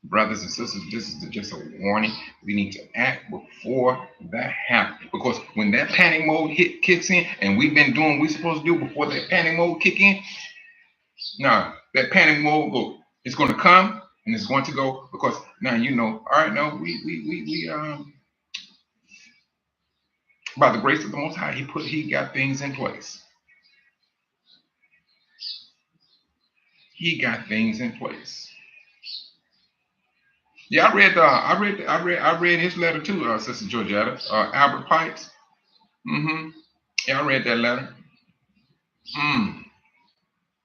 Brothers and sisters, this is just a warning. We need to act before that happens. Because when that panic mode kicks in, and we've been doing what we're supposed to do before that panic mode kick in, now that panic mode, look, it's going to come and it's going to go, because now you know, all right, no, we by the grace of the Most High, he got things in place. He got things in place. Yeah, I read his letter too, Sister Georgetta, Albert Pikes. Mm-hmm. Yeah, I read that letter. Mm.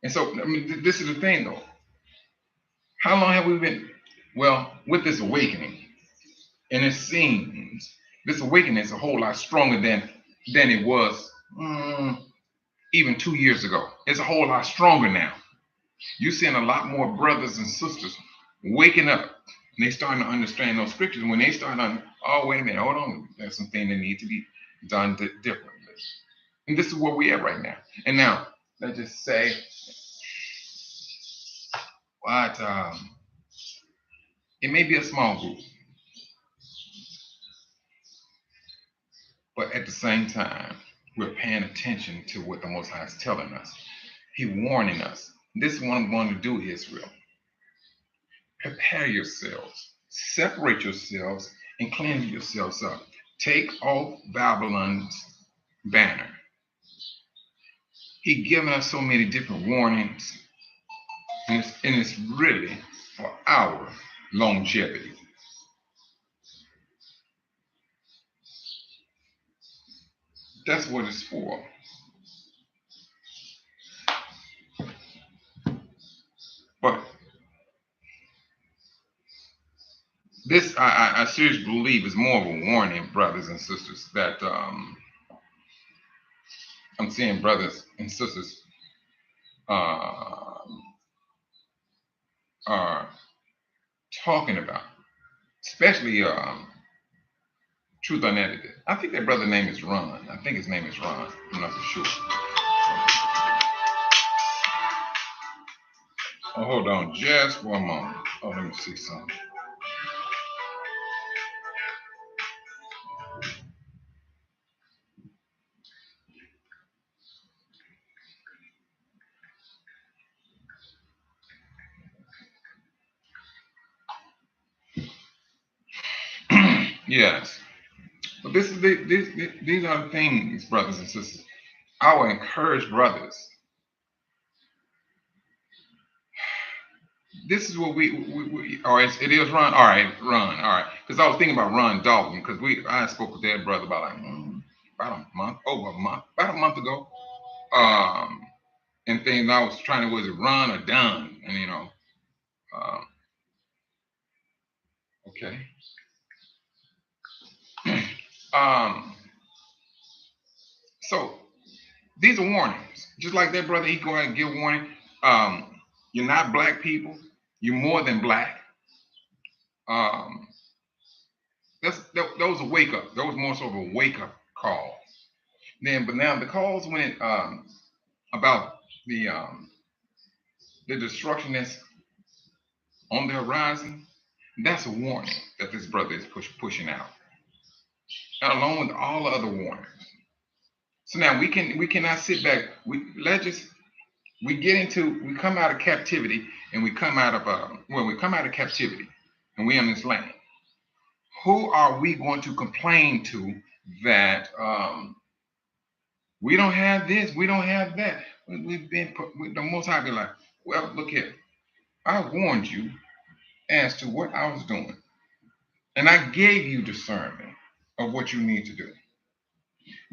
And so, I mean, this is the thing, though. How long have we been? Well, with this awakening, and it seems this awakening is a whole lot stronger than it was even 2 years ago. It's a whole lot stronger now. You're seeing a lot more brothers and sisters waking up, and they starting to understand those scriptures. And when they start on, oh, wait a minute, hold on, there's some things that need to be done differently. And this is where we are right now. And now, let's just say, what it may be a small group, but at the same time, we're paying attention to what the Most High is telling us. He's warning us. This is what I'm going to do, Israel. Prepare yourselves, separate yourselves, and cleanse yourselves up. Take off Babylon's banner. He's given us so many different warnings, and it's really for our longevity. That's what it's for. But This I seriously believe is more of a warning, brothers and sisters, that I'm seeing brothers and sisters uh, are talking about, especially Truth Unedited. I think that brother name is Ron. I think his name is Ron. I'm not so sure. Oh, hold on just one moment. Oh, let me see something. Yes. But these are the things, brothers and sisters. I will encourage brothers. This is what we all right. It is Ron. All right, Ron. All right. Because I was thinking about Ron Dalton because I spoke with that brother about like about a month, over a month, about a month ago. Um, and things I was trying to was it Ron or Don, and um, okay. um, so these are warnings. Just like that brother, he go ahead and give warning. You're not black people. You're more than black. Um, that was a wake up. That was more sort of a wake up call. But now the calls when it about the destruction that's on the horizon, that's a warning that this brother is pushing out, along with all the other warnings. So now we cannot sit back. We come out of captivity, and we come out of when we come out of captivity and we in this land. Who are we going to complain to that we don't have this, we don't have that? We've been put, the Most High be like, well, look here, I warned you as to what I was doing, and I gave you discernment of what you need to do.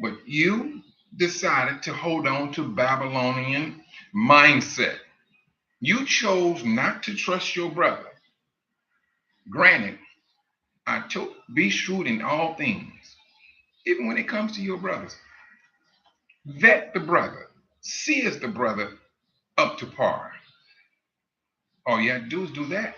But you decided to hold on to Babylonian mindset. You chose not to trust your brother. Granted, I told be shrewd in all things, even when it comes to your brothers. Vet the brother, see is the brother up to par. All you have to do is do that.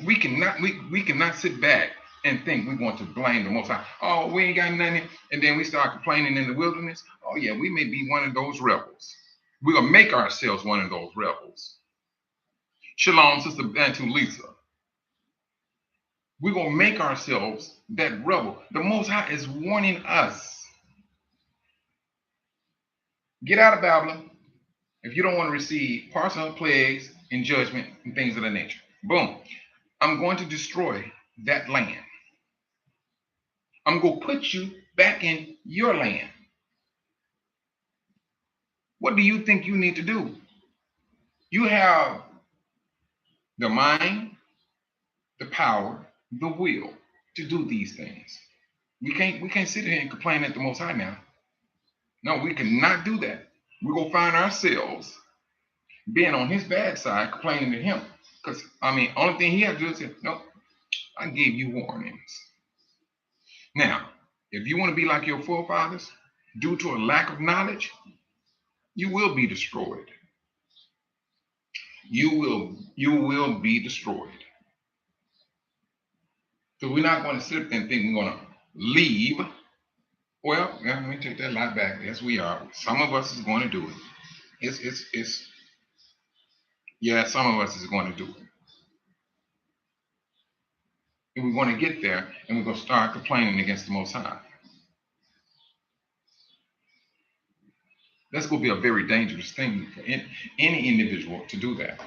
We cannot sit back and think we're going to blame the Most High. Oh, we ain't got nothing, and then we start complaining in the wilderness. Oh yeah, we may be one of those rebels. We're gonna make ourselves one of those rebels. Shalom, Sister Bantu Lisa. We're gonna make ourselves that rebel. The Most High is warning us. Get out of Babylon if you don't want to receive partial plagues and judgment and things of that nature. Boom. I'm going to destroy that land. I'm going to put you back in your land. What do you think you need to do? You have the mind, the power, the will to do these things. We can't sit here and complain at the Most High now. No, we cannot do that. We're going to find ourselves being on his bad side, complaining to him. Because, only thing he has to do is say, no, I gave you warnings. Now, if you want to be like your forefathers, due to a lack of knowledge, you will be destroyed. You will be destroyed. So we're not going to sit there and think we're going to leave. Well, yeah, let me take that lie back. Yes, we are. Some of us is going to do it. It's yeah, some of us is going to do it. And we're going to get there and we're going to start complaining against the Most High. That's going to be a very dangerous thing for any individual to do that.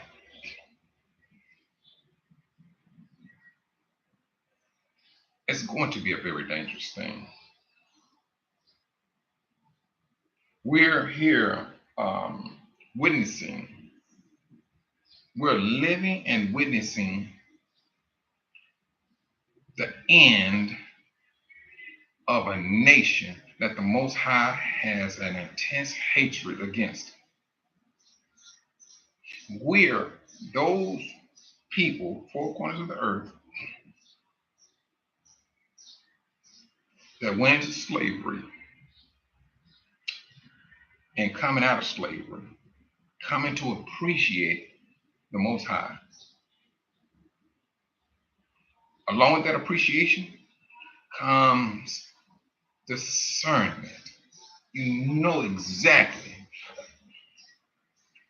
It's going to be a very dangerous thing. We're here witnessing, we're living and witnessing the end of a nation that the Most High has an intense hatred against. We're those people, four corners of the earth, that went into slavery and coming out of slavery, coming to appreciate the Most High. Along with that appreciation comes discernment. You know exactly.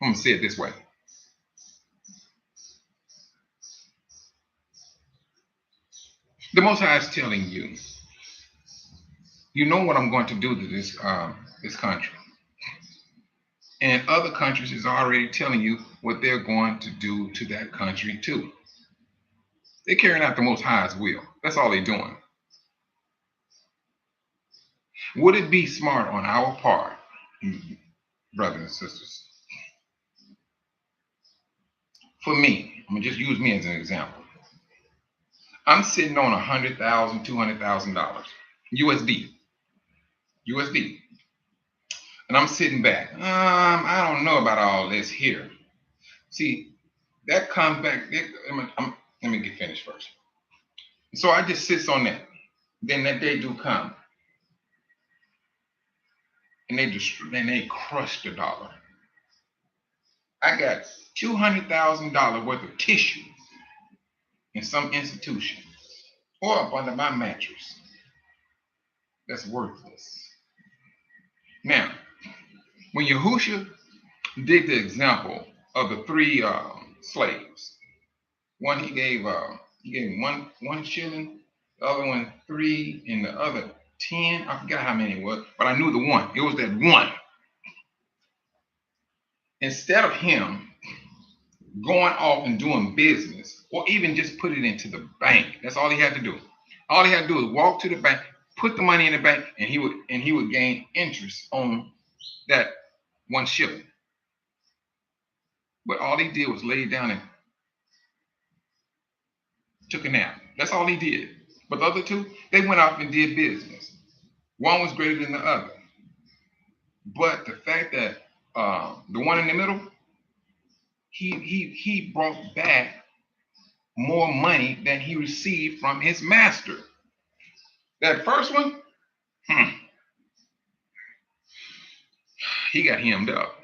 I'm going to say it this way. The Most High is telling you, you know what I'm going to do to this country. And other countries is already telling you what they're going to do to that country too. They're carrying out the Most High's will. That's all they're doing. Would it be smart on our part, brothers and sisters? For me, I'm gonna just use me as an example. I'm sitting on $100,000, $200,000 USD, and I'm sitting back. I don't know about all this here. See, that comes back. Let me get finished first. So I just sits on that. Then that day do come, and they crush the dollar. I got $200,000 worth of tissue in some institution or up under my mattress. That's worthless. Now, when Yahushua did the example of the three slaves, one he gave one shilling, the other one 3, and the other 10. I forgot how many it was, but I knew the one. It was that one. Instead of him going off and doing business, or even just put it into the bank, that's all he had to do. All he had to do was walk to the bank, put the money in the bank, and he would gain interest on that 1 shilling. But all he did was lay down and took a nap. That's all he did. But the other 2, they went off and did business. One was greater than the other. But the fact that the one in the middle, he brought back more money than he received from his master. That first one, he got hemmed up.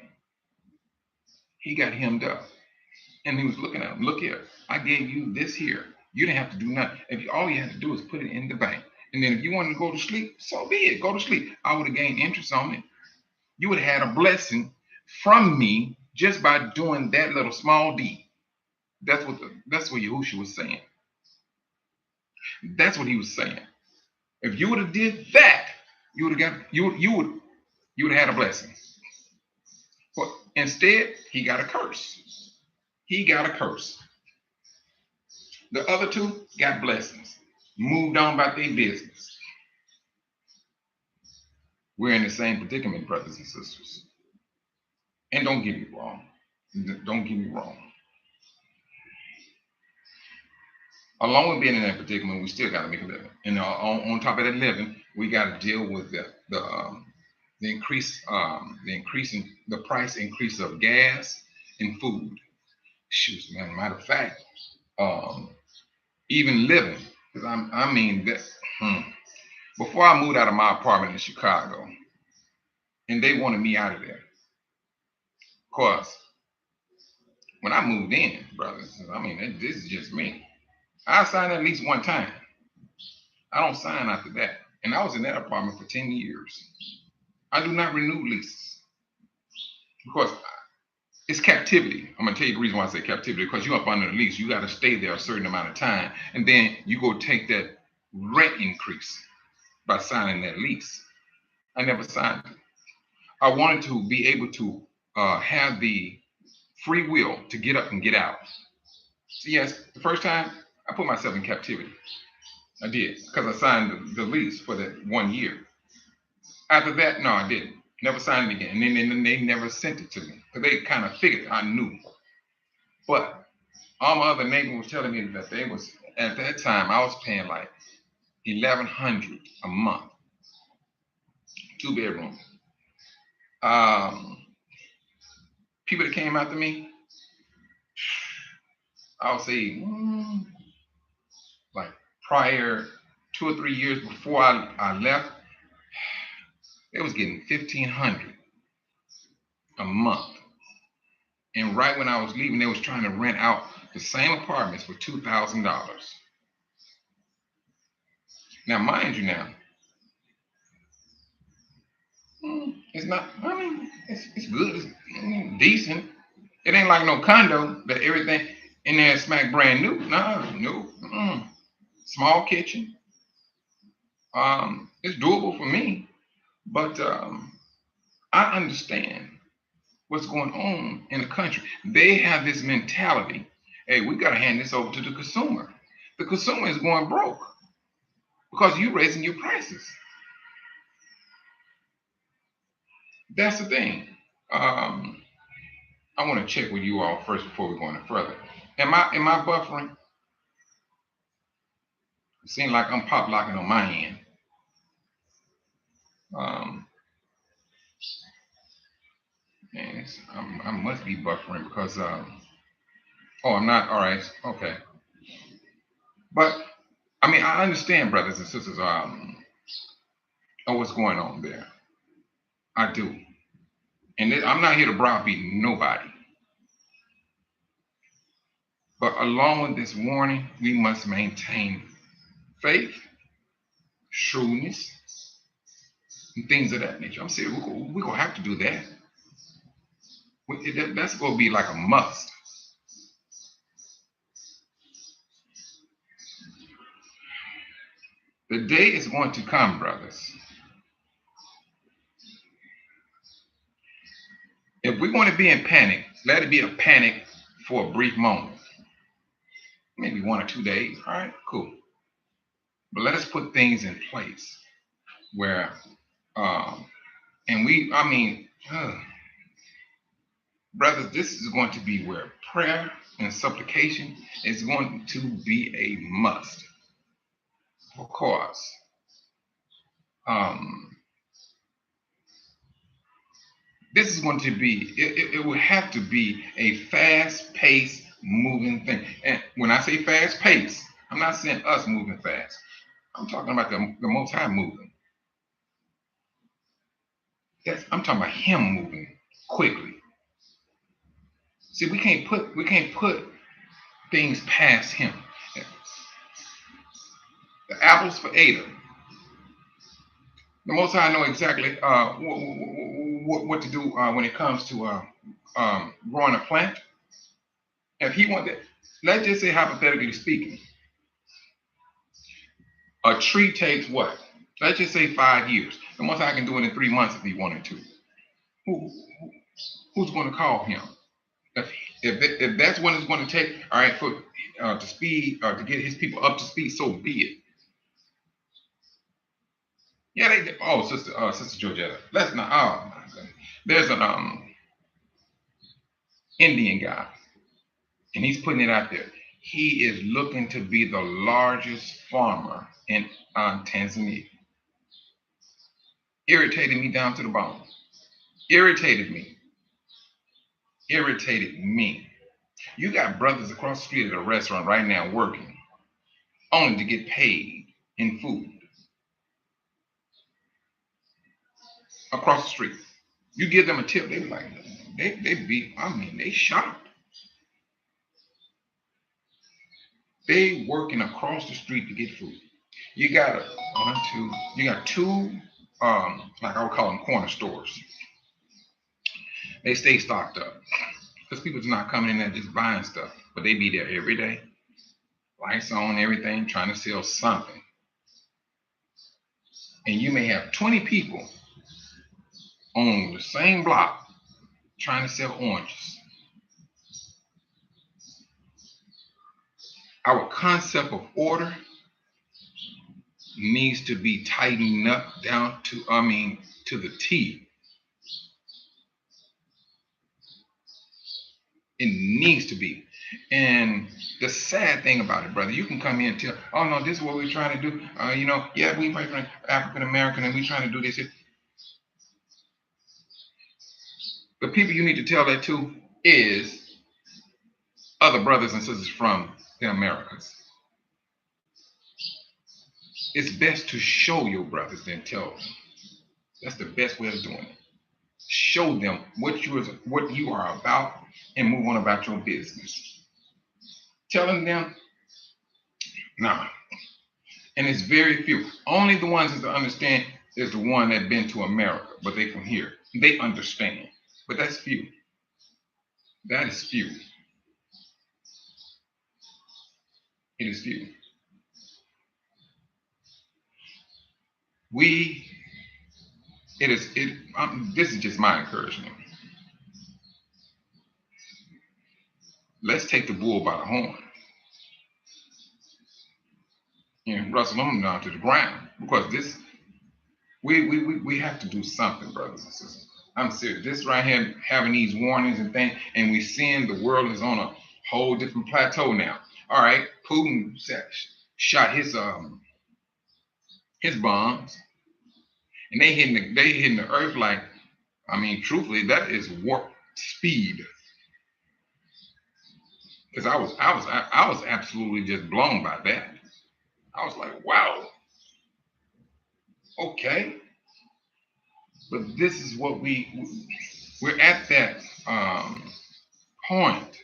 And he was looking at him. Look here, I gave you this here. You didn't have to do nothing. All you had to do is put it in the bank. And then if you wanted to go to sleep, so be it. Go to sleep. I would have gained interest on it. You would have had a blessing from me just by doing that little small deed. That's what Yahushua was saying. That's what he was saying. If you would have did that, you would have had a blessing. But instead, he got a curse. The other 2 got blessings, moved on about their business. We're in the same predicament, brothers and sisters. And don't get me wrong. Along with being in that predicament, we still got to make a living. And on top of that living, we got to deal with the price increase of gas and food. Shoot, man. Matter of fact, even living, because I mean that. Before I moved out of my apartment in Chicago, and they wanted me out of there. Of course, when I moved in, brothers, I mean, this is just me. I signed at least 1 time. I don't sign after that. And I was in that apartment for 10 years. I do not renew leases because it's captivity. I'm going to tell you the reason why I say captivity, because you're up under the lease. You got to stay there a certain amount of time. And then you go take that rent increase by signing that lease. I never signed it. I wanted to be able to have the free will to get up and get out. So yes, the first time I put myself in captivity. I did, because I signed the lease for that 1 year. After that, no, I didn't. Never signed it again. And then they never sent it to me, because they kind of figured I knew. But all my other neighbors were telling me that they was, at that time, I was paying like $1,100 a month, 2 bedrooms. People that came after me, I would say like prior 2 or 3 years before I left, they was getting $1,500 a month. And right when I was leaving, they was trying to rent out the same apartments for $2,000. Now, mind you, it's not. I mean, it's good. It's decent. It ain't like no condo that everything in there is smack brand new. No. Small kitchen. It's doable for me, but I understand what's going on in the country. They have this mentality. Hey, we got to hand this over to the consumer. The consumer is going broke because you're raising your prices. That's the thing. I want to check with you all first before we go any further. Am I buffering? It seems like I'm pop locking on my end. And I must be buffering because oh, I'm not. All right, okay. But I mean, I understand, brothers and sisters, what's going on there. I do, and I'm not here to browbeat nobody. But along with this warning, we must maintain faith, shrewdness, and things of that nature. I'm serious. We're gonna have to do that. That's going to be like a must. The day is going to come, brothers. If we're going to be in panic, let it be a panic for a brief moment. Maybe 1 or 2 days. All right, cool. But let us put things in place where, brothers, this is going to be where prayer and supplication is going to be a must. Of course. This is going to be, it will have to be a fast-paced moving thing. And when I say fast-paced, I'm not saying us moving fast. I'm talking about the Most High moving. I'm talking about Him moving quickly. See, we can't put things past Him. The apples for Adam. The Most High know exactly what to do when it comes to growing a plant. If He wanted, let's just say hypothetically speaking, a tree takes what? Let's just say 5 years. The Most High can do it in 3 months if He wanted to. Who's going to call Him? If that's what it's going to take, all right, for to get His people up to speed, so be it. Yeah, Sister Georgetta. Let's not. Oh my goodness. There's an Indian guy, and he's putting it out there. He is looking to be the largest farmer in Tanzania. Irritated me down to the bone. Irritated me. You got brothers across the street at a restaurant right now working only to get paid in food. Across the street. You give them a tip, they be like, they shocked. They working across the street to get food. You got two, like I would call them corner stores. They stay stocked up because people's not coming in there just buying stuff, but they be there every day, lights on, everything, trying to sell something. And you may have 20 people on the same block trying to sell oranges. Our concept of order needs to be tightened up down to the T. It needs to be. And the sad thing about it, brother, you can come in and tell, oh no, this is what we're trying to do. Yeah, we might be African American and we're trying to do this. The people you need to tell that to is other brothers and sisters from the Americas. It's best to show your brothers than tell them. That's the best way of doing it. Show them what you are about and move on about your business. Telling them, nah. And it's very few. Only the ones that understand is the one that been to America, but they from here. They understand. But that's few. That is few. It is few. This is just my encouragement. Let's take the bull by the horn and wrestle them down to the ground, because we have to do something, brothers and sisters. I'm serious. This right here, having these warnings and things, and we seeing the world is on a whole different plateau now. All right, Putin shot his bombs, and they hitting the earth like, I mean, truthfully, that is warp speed. Because I was absolutely just blown by that. I was like, wow, okay. But this is what we're at that point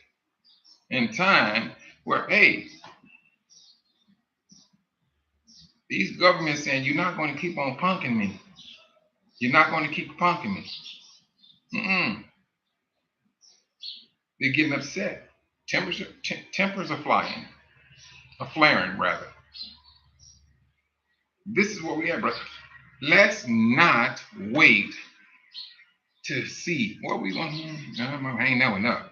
in time where, hey, these governments saying you're not going to keep on punking me. You're not going to keep punking me. They're getting upset. Tempers are flaring rather. This is what we have, brother. Let's not wait to see what we want. I ain't knowing up.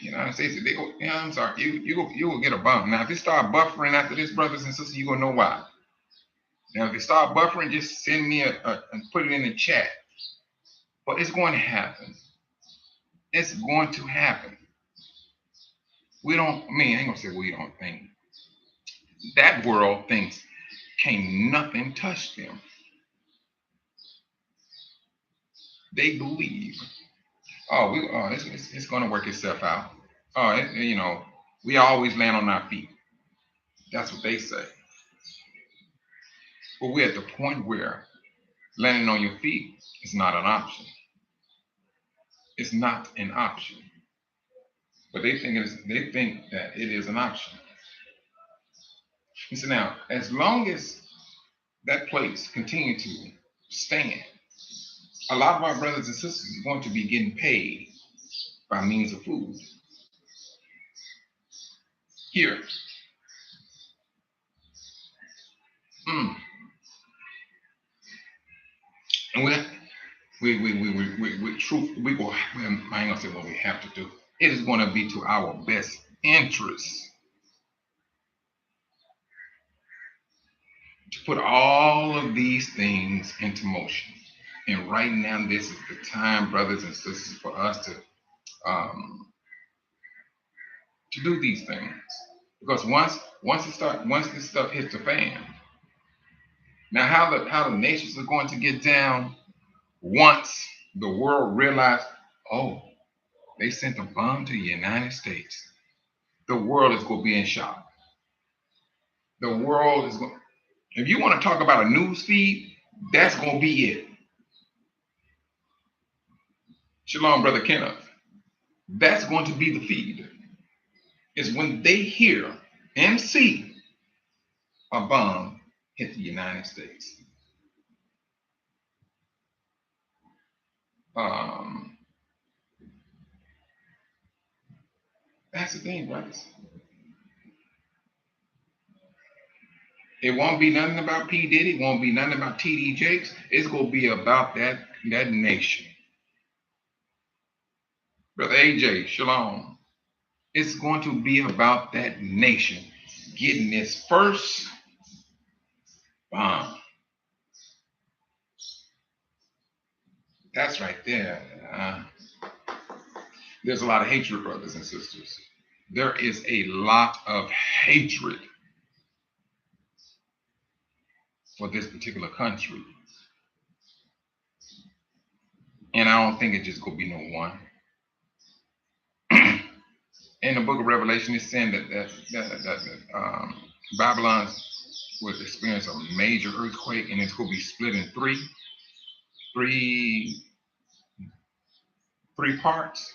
United States, they go, yeah, I'm sorry, you will get a bump. Now, if they start buffering after this, brothers and sisters, you're gonna know why. Now, if they start buffering, just send me and put it in the chat. But it's going to happen. It's going to happen. I ain't gonna say we don't think. That world thinks can't nothing touch them. They believe, it's gonna work itself out. We always land on our feet. That's what they say. But we're at the point where landing on your feet is not an option. It's not an option. But they think that it is an option. So now, as long as that place continue to stand, a lot of our brothers and sisters are going to be getting paid by means of food. Here. And we go, I ain't gonna say what we have to do. It is going to be to our best interest to put all of these things into motion. And right now, this is the time, brothers and sisters, for us to do these things. Because once this stuff hits the fan, now how the nations are going to get down once the world realizes, oh, they sent a bomb to the United States. The world is going to be in shock. The world is going. If you want to talk about a news feed, that's going to be it. Shalom, Brother Kenneth. That's going to be the feed. Is when they hear and see a bomb hit the United States. That's the thing, brothers. It won't be nothing about P. Diddy. It won't be nothing about T.D. Jakes. It's going to be about that nation. Brother AJ, shalom. It's going to be about that nation getting its first bomb. That's right there. There's a lot of hatred, brothers and sisters. There is a lot of hatred for this particular country. And I don't think it's just going to be no one. In the book of Revelation, it's saying that Babylon will experience a major earthquake, and it's going to be split in three, three parts.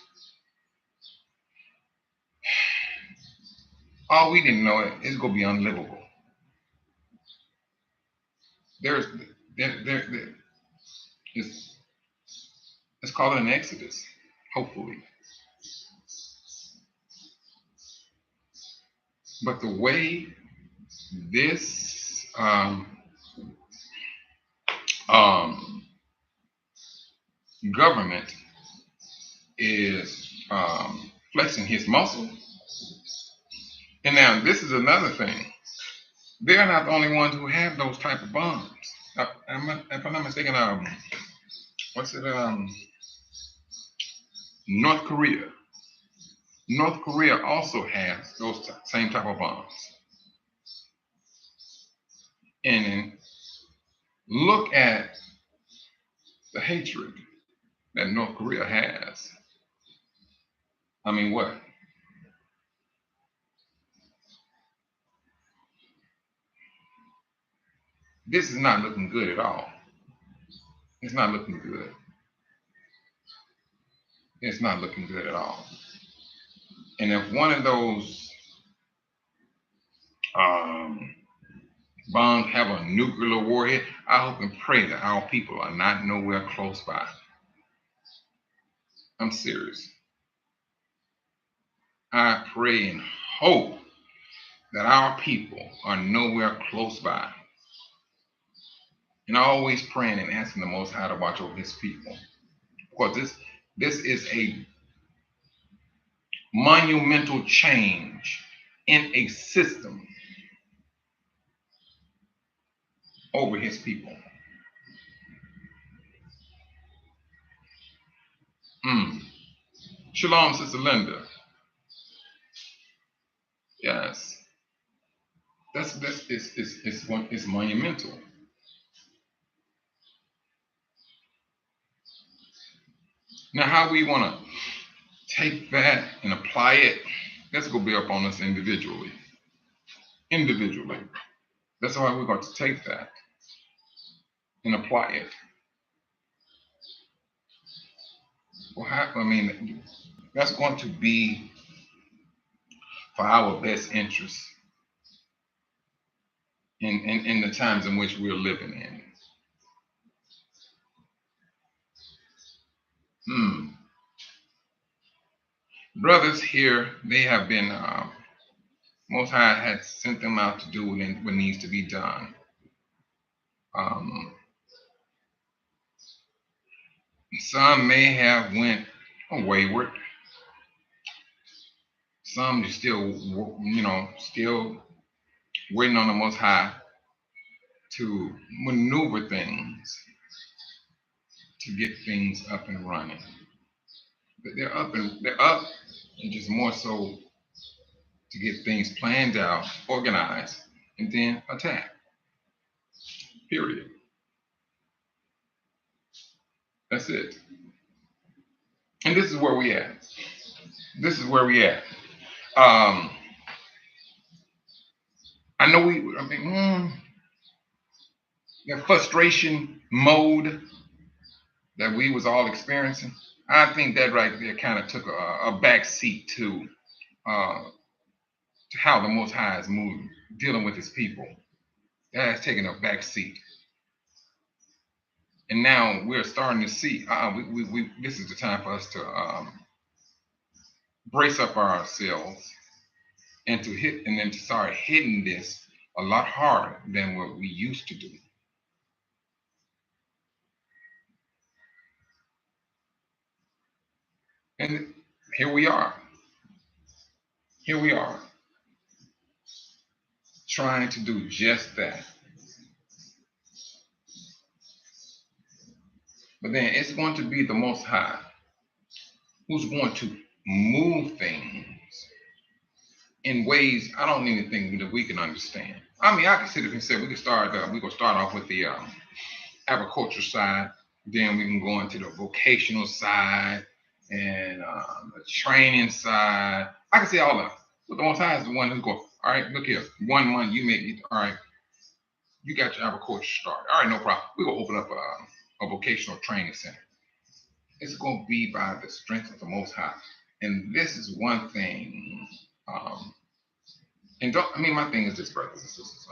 All we didn't know it's going to be unlivable. There's there it's, let's call it an exodus, hopefully. But the way this government is flexing his muscle, and now this is another thing. They're not the only ones who have those type of bombs. If I'm not mistaken, what's it? North Korea. North Korea also has those same type of bombs. And look at the hatred that North Korea has. I mean, what? This is not looking good at all. It's not looking good. It's not looking good at all. And if one of those bombs have a nuclear warhead, I hope and pray that our people are not nowhere close by. I'm serious. I pray and hope that our people are nowhere close by. And always praying and asking the Most High to watch over his people. Because this is a monumental change in a system over his people. Shalom, Sister Linda. Yes. It's monumental. Now, how we want to take that and apply it, that's going to be up on us individually. That's why we're going to take that and apply it. Well, that's going to be for our best interest in the times in which we're living in. Brothers here, they have been, Most High had sent them out to do what needs to be done. Some may have went wayward. Some are still, still waiting on the Most High to maneuver things to get things up and running. But they're up, and just more so to get things planned out, organized, and then attack. Period. That's it. And this is where we at. I know the frustration mode that we was all experiencing, I think that right there kind of took a back seat to how the Most High is moving, dealing with his people. That has taken a back seat. And now we're starting to see, this is the time for us to brace up ourselves and to start hitting this a lot harder than what we used to do. And here we are, trying to do just that. But then it's going to be the Most High who's going to move things in ways I don't even think that we can understand. I mean, I can sit up and say we're gonna start off with the agriculture side, then we can go into the vocational side and the training side. I can say all of it. But the Most High is the one who's going, all right, look here, 1 month you make it, all right, You got your agriculture started. All right, no problem. We're gonna open up a vocational training center. It's gonna be by the strength of the Most High. And this is one thing. Um, and don't I mean my thing is this, brothers and sisters.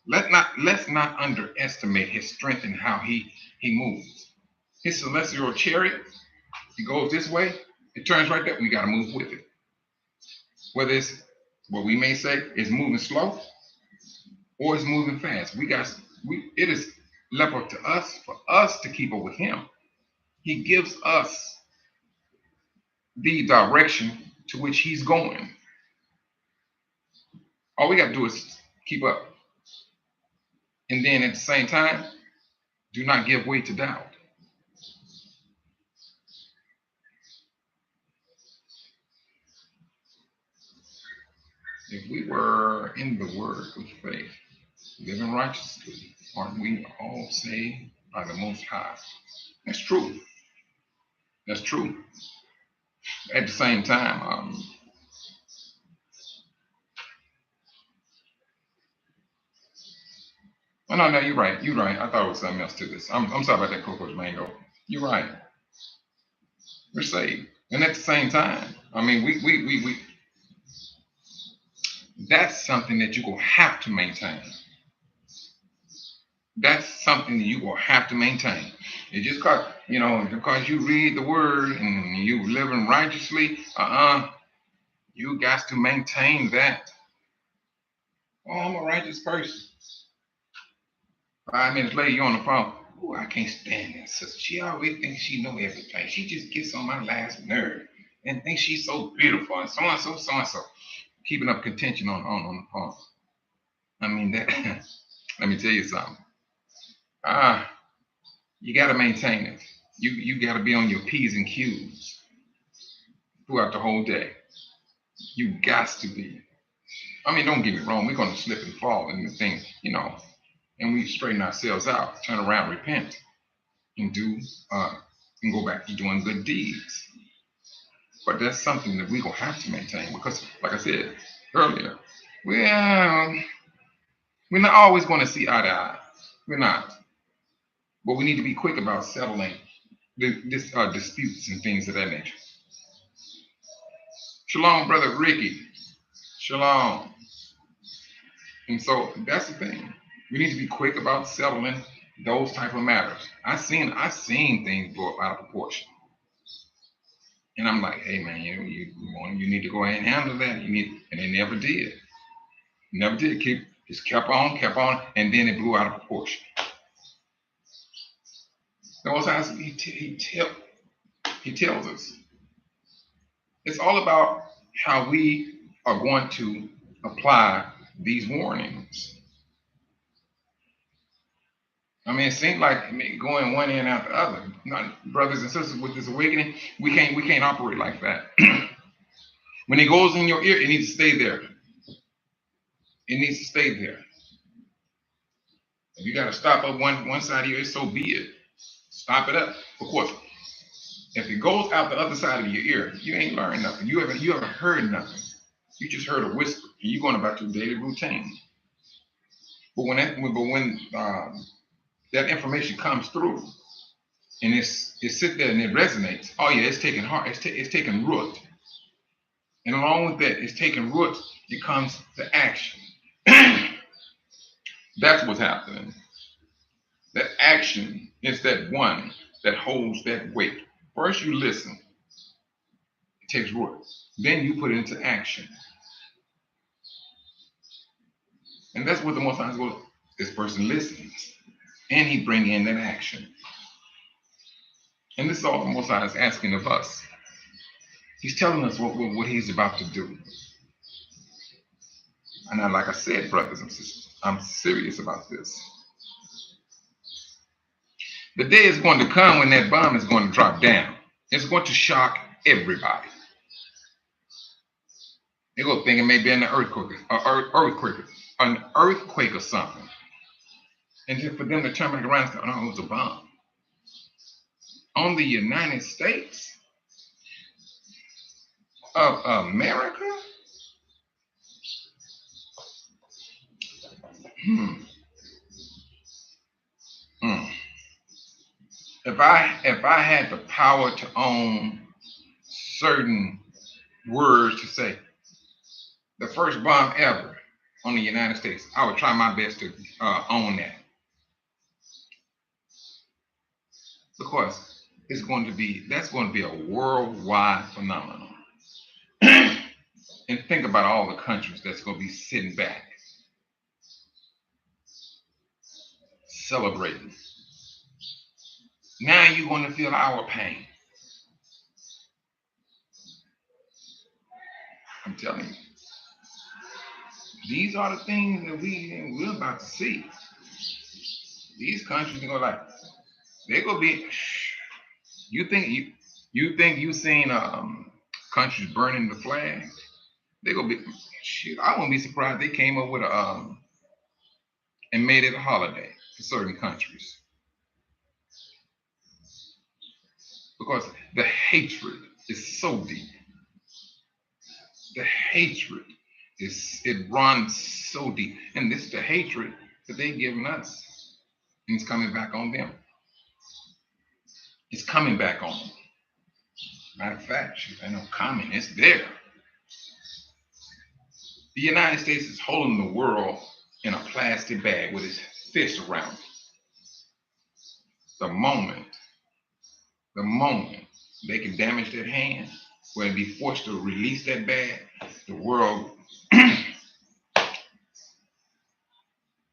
Let's not underestimate his strength and how he moves. His celestial chariot, it goes this way, it turns right there. We got to move with it. Whether it's what we may say is moving slow or it's moving fast, it is left up to us for us to keep up with him. He gives us the direction to which he's going. All we got to do is keep up. And then at the same time, do not give way to doubt. If we were in the word with faith, living righteously, aren't we all saved by the Most High? That's true. That's true. At the same time, oh no, you're right. You're right. I thought it was something else to this. I'm sorry about that cocoa mango. You're right. We're saved, and at the same time, I mean, we that's something that you're gonna have to maintain. That's something that you will have to maintain. It's just because you read the word and you living righteously, you got to maintain that. Oh, I'm a righteous person. 5 minutes later, you're on the phone. Oh, I can't stand that sister. She always thinks she know everything. She just gets on my last nerve and thinks she's so beautiful and so and so, so and so. Keeping up contention on the phone. I mean that. Let me tell you something. You got to maintain it. You got to be on your P's and Q's throughout the whole day. You got to be. I mean, don't get me wrong. We're going to slip and fall in the thing, and we straighten ourselves out, turn around, repent, and and go back to doing good deeds. But that's something that we're going to have to maintain because, like I said earlier, we're not always going to see eye to eye. We're not. But we need to be quick about settling disputes and things of that nature. Shalom, brother Ricky. Shalom. And so that's the thing. We need to be quick about settling those type of matters. I've seen things blow out of proportion. And I'm like, hey man, you need to go ahead and handle that. And they never did. Never did. Just kept on, and then it blew out of proportion. Those times he tells us. It's all about how we are going to apply these warnings. I mean, it seems like going one end out the other. Not brothers and sisters with this awakening, we can't operate like that. When it goes in your ear, it needs to stay there. It needs to stay there. If you got to stop up one side of your ear, so be it. Stop it up. Of course, if it goes out the other side of your ear, you ain't learned nothing. You haven't heard nothing. You just heard a whisper, and you're going about your daily routine. But when that information comes through, and it sits there and it resonates, oh yeah, it's taking heart. It's taking root, and along with that, it's taking root. It comes to action. That's what's happening. That action is that one that holds that weight. First, you listen. It takes root. Then you put it into action. And that's what the Most High goes. This person listens, and he brings in that action. And this is all the Most High is asking of us. He's telling us what he's about to do. And like I said, brothers and sisters, I'm serious about this. The day is going to come when that bomb is going to drop down. It's going to shock everybody. They're going to think it may be an earthquake or something. And for them to turn back around and say, oh, no, it was a bomb. On the United States of America? if I had the power to own certain words to say the first bomb ever on the United States, I would try my best to own that, because that's going to be a worldwide phenomenon. And think about all the countries that's going to be sitting back celebrating. Now you're going to feel our pain. I'm telling you, these are the things that we're about to see. These countries are going like they're going to be. You think you seen countries burning the flag? They're gonna be shit. I wouldn't be surprised they came up with a and made it a holiday for certain countries, because the hatred is so deep. The hatred it runs so deep, and this is the hatred that they've given us, and it's coming back on them. It's coming back on them. Matter of fact, I know coming. It's there. The United States is holding the world in a plastic bag with its fist around it. The moment, the moment they can damage that hand, where they be forced to release that bag, the world,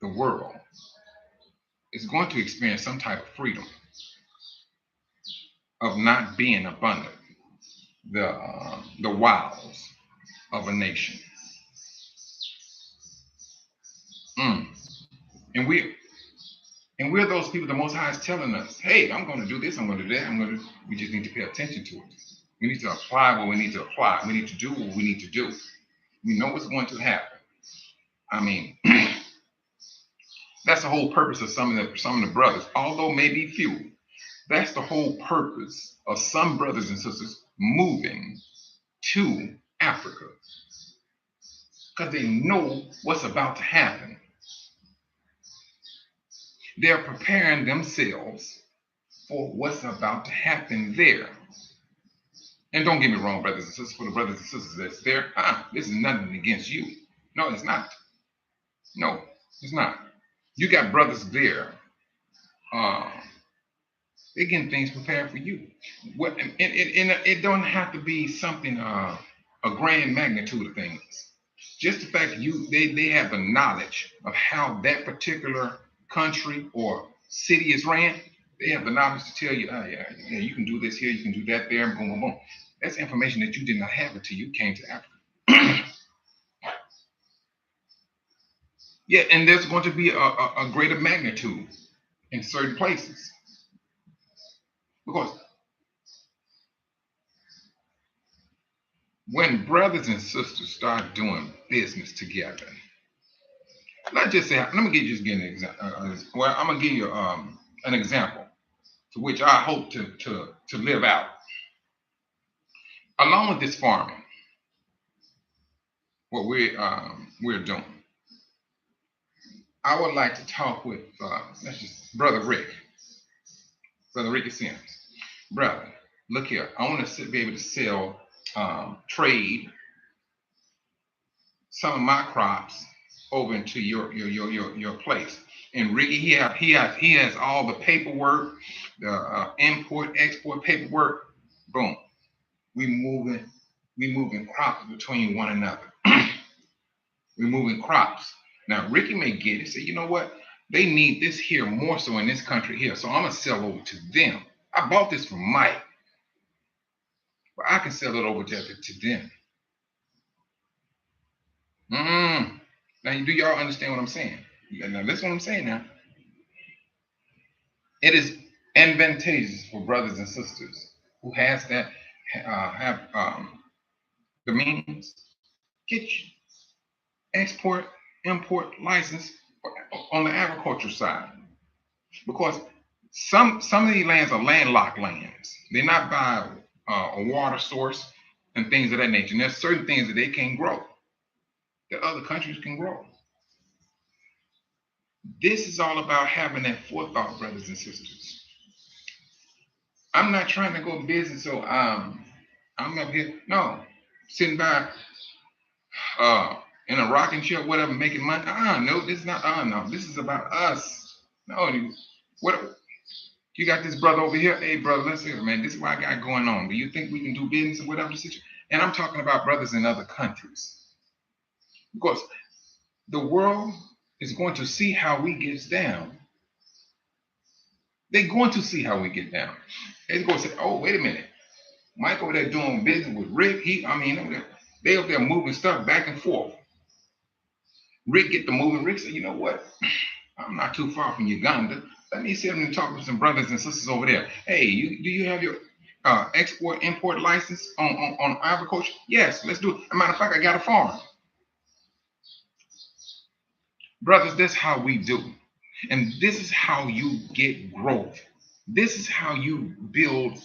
the world is going to experience some type of freedom of not being abundant, the wiles of a nation. Mm. And we're those people the Most High is telling us, hey, I'm going to do this, I'm going to do that, we just need to pay attention to it. We need to apply what we need to apply. We need to do what we need to do. We know what's going to happen. I mean, that's the whole purpose of some of the brothers, although maybe few. That's the whole purpose of some brothers and sisters moving to Africa, because they know what's about to happen. They're preparing themselves for what's about to happen there. And don't get me wrong, brothers and sisters, for the brothers and sisters that's there, this is nothing against you. No, it's not. No, it's not. You got brothers there. They're getting things prepared for you. What? And it don't have to be something a grand magnitude of things. Just the fact they have the knowledge of how that particular country or city is ran. They have the knowledge to tell you, oh, yeah, you can do this here, you can do that there, boom, boom, boom. That's information that you did not have until you came to Africa. Yeah, and there's going to be a greater magnitude in certain places. Because when brothers and sisters start doing business together, not just say, let me just give an example. Well, I'm gonna give you an example to which I hope to live out. Along with this farming, what we're doing, I would like to talk with that's just Brother Ricky Sims. Brother, look here. I want to be able to sell, trade some of my crops over into your place. And Ricky, he has all the paperwork, the import export paperwork. Boom, we moving crops between one another. We're moving crops. Now Ricky may get it. Say, you know what? They need this here more so in this country here. So I'm gonna sell over to them. I bought this from Mike, but I can sell it over to them. Now, do y'all understand what I'm saying? Now, listen what I'm saying now. It is advantageous for brothers and sisters who have the means, get you export, import license on the agriculture side. Because some of these lands are landlocked lands. They're not by a water source and things of that nature. And there's certain things that they can't grow that other countries can grow. This is all about having that forethought, brothers and sisters. I'm not trying to go business, so I'm up here. No, sitting by uh in a rocking chair, whatever, making money. No, this is not. No, this is about us. No, what you got this brother over here? Hey, brother, let's hear it, man. This is what I got going on. Do you think we can do business or whatever the situation? And I'm talking about brothers in other countries, because the world is going to see how we get down. They're going to see how we get down. They're going to say, "Oh, wait a minute, Mike over there doing business with Rick. They up there moving stuff back and forth. Rick get the moving. Rick said, you know what? I'm not too far from Uganda. Let me sit and talk with some brothers and sisters over there. Hey, do you have your export import license on agriculture? Yes, let's do it. As a matter of fact, I got a farm. Brothers, that's how we do. And this is how you get growth. This is how you build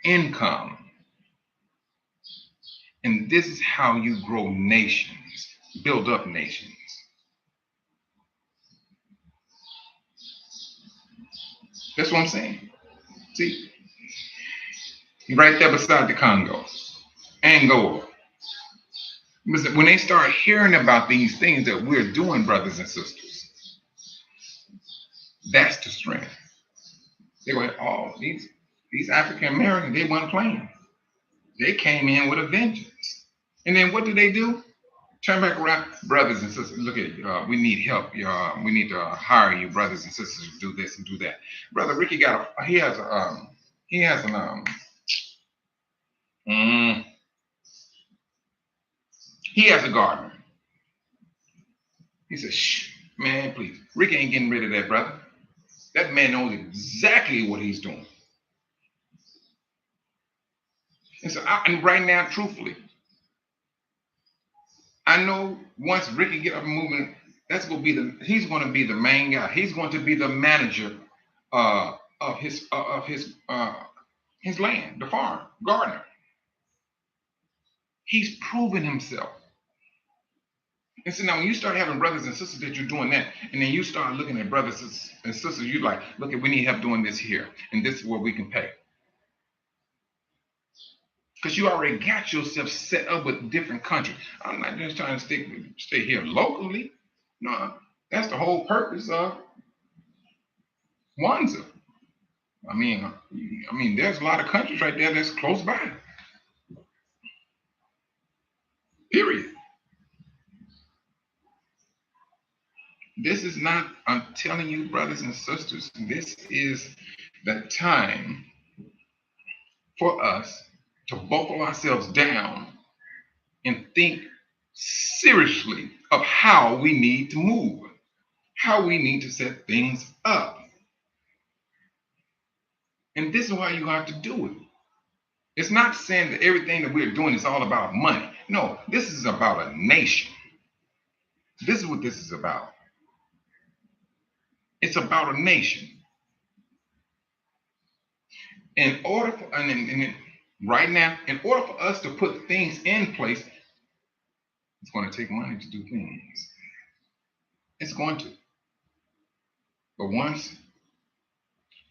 income. And this is how you grow nations, build up nations. That's what I'm saying. See, right there beside the Congo, Angola. When they start hearing about these things that we're doing, brothers and sisters, that's the strength. They go, oh, these African Americans, they weren't playing. They came in with a vengeance. And then what do? Turn back around, brothers and sisters. Look at we need help. We need to hire you, brothers and sisters, to do this and do that. Brother Ricky he has mm, he has a gardener. He says, shh, man, please. Ricky ain't getting rid of that, brother. That man knows exactly what he's doing. And so, and right now, truthfully, I know once Ricky get up and moving, he's going to be the main guy. He's going to be the manager of his land, the farm, gardener. He's proven himself. And so now when you start having brothers and sisters that you're doing that, and then you start looking at brothers and sisters, you like, look, we need help doing this here, and this is what we can pay. Because you already got yourself set up with different countries. I'm not just trying to stay here locally. No, that's the whole purpose of Wanza. I mean, there's a lot of countries right there that's close by. Period. This is not, I'm telling you, brothers and sisters, this is the time for us to buckle ourselves down and think seriously of how we need to move, how we need to set things up. And this is why you have to do it. It's not saying that everything that we're doing is all about money. No, this is about a nation. This is what this is about. It's about a nation. Right now, in order for us to put things in place, it's going to take money to do things. It's going to. But once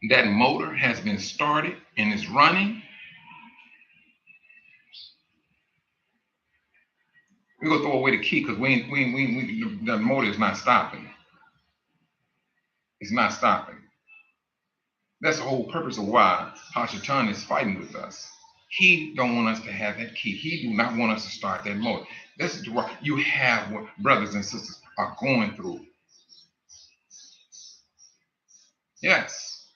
that motor has been started and is running, we're going to throw away the key because the motor is not stopping. It's not stopping. That's the whole purpose of why Hashatan is fighting with us. He don't want us to have that key. He do not want us to start that motor. That's why you have what brothers and sisters are going through. Yes.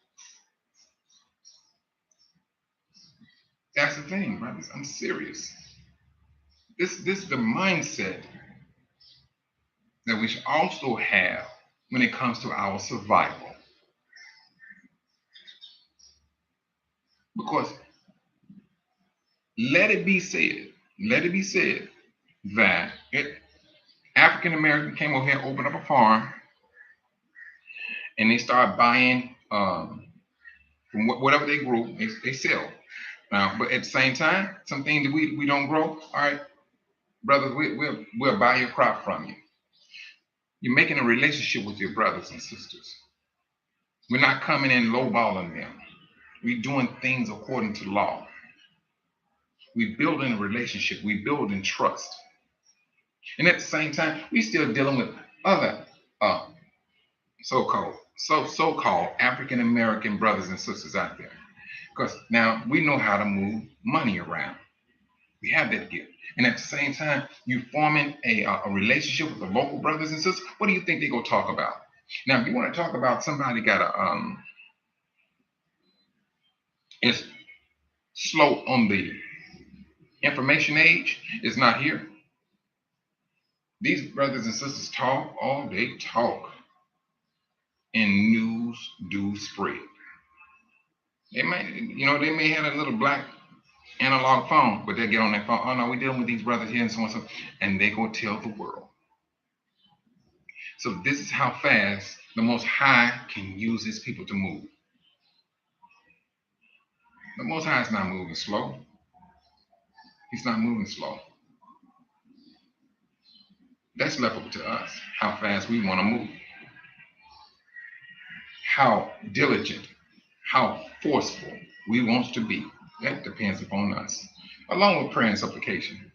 That's the thing, brothers. I'm serious. This is the mindset that we should also have when it comes to our survival. Because let it be said that African American came over here, opened up a farm, and they started buying from whatever they grew, they sell. But at the same time, some things that we don't grow, all right, brothers, we'll buy your crop from you. You're making a relationship with your brothers and sisters. We're not coming in lowballing them. We doing things according to law. We building a relationship. We building trust. And at the same time, we still dealing with other uh, so-called African American brothers and sisters out there. Because now we know how to move money around. We have that gift. And at the same time, you forming a relationship with the local brothers and sisters. What do you think they're gonna talk about? Now, if you want to talk about somebody got a is slow on the information age, is not here. These brothers and sisters talk all day, talk, and news do spread. They may have a little black analog phone, but they get on their phone. Oh no, we're dealing with these brothers here and so on, and they go tell the world. So this is how fast the Most High can use His people to move. The Most High is not moving slow. He's not moving slow. That's left up to us, how fast we want to move, how diligent, how forceful we want to be. That depends upon us, along with prayer and supplication.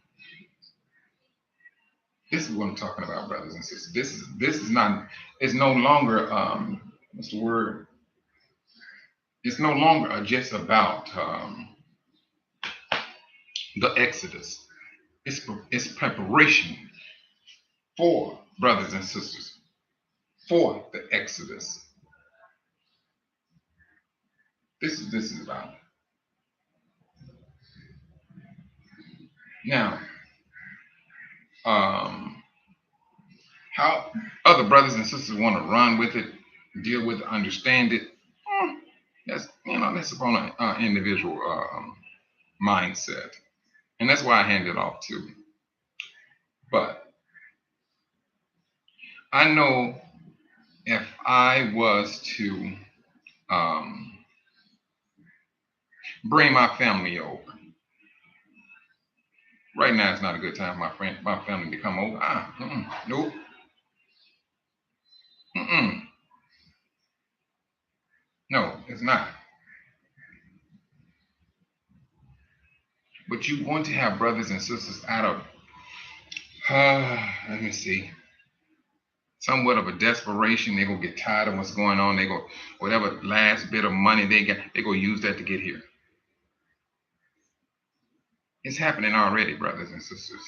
This is what I'm talking about, brothers and sisters. This is not. It's no longer what's the word? It's no longer just about the Exodus. It's preparation for brothers and sisters for the Exodus. This is about. Now, how other brothers and sisters want to run with it, deal with it, understand it. That's upon an individual mindset, and that's why I hand it off to. But I know if I was to bring my family over, right now it's not a good time for my family to come over. Nope. No, it's not. But you want to have brothers and sisters out of, let me see, somewhat of a desperation. They're going to get tired of what's going on. They go, whatever last bit of money they get, they're going to use that to get here. It's happening already, brothers and sisters.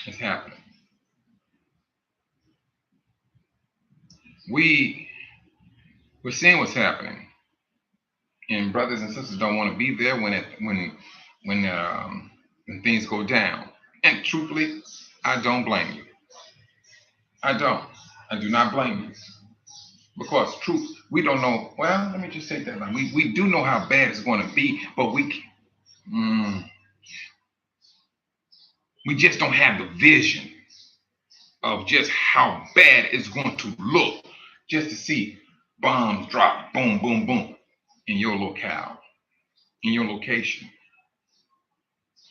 It's happening. We're seeing what's happening. And brothers and sisters don't want to be there when things go down. And truthfully, I don't blame you. I don't. I do not blame you. Because truth, we don't know. Well, let me just say that. We do know how bad it's going to be, but we just don't have the vision of just how bad it's going to look just to see bombs drop, boom, boom, boom, in your locale, in your location.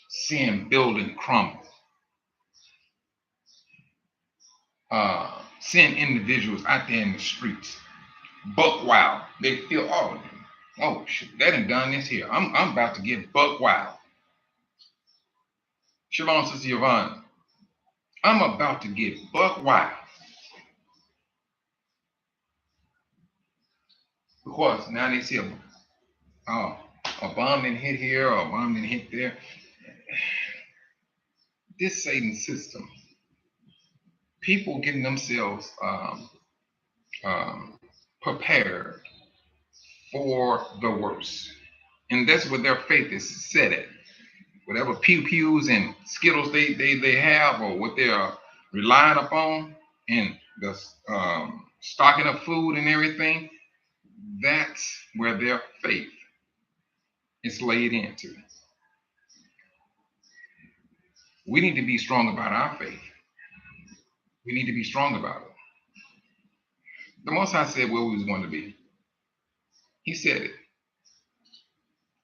Seeing building crumble. Seeing individuals out there in the streets, buck wild. They feel, oh shit, they done this here. I'm about to get buck wild. Shalom, Sister Yvonne. I'm about to get buck wild. Because now they see a bomb didn't hit here or a bomb didn't hit there. This Satan system, people getting themselves prepared for the worst. And that's what their faith is set at. Whatever pew-pews and Skittles they have, or what they're relying upon, and the stocking of food and everything, that's where their faith is laid into. We need to be strong about our faith. We need to be strong about it. The Most High said where we was going to be. He said it.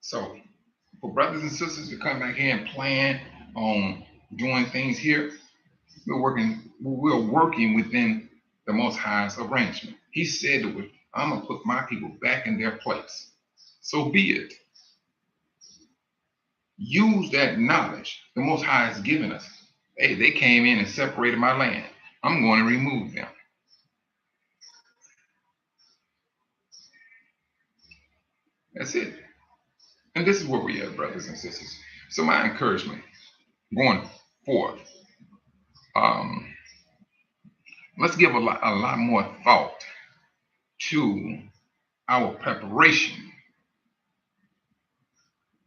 So for brothers and sisters to come back here and plan on doing things here, we're working within the Most High's arrangement. He said that I'm gonna put my people back in their place. So be it. Use that knowledge the Most High has given us. Hey, they came in and separated my land. I'm going to remove them. That's it. And this is where we are, brothers and sisters. So my encouragement going forth, let's give a lot more thought to our preparation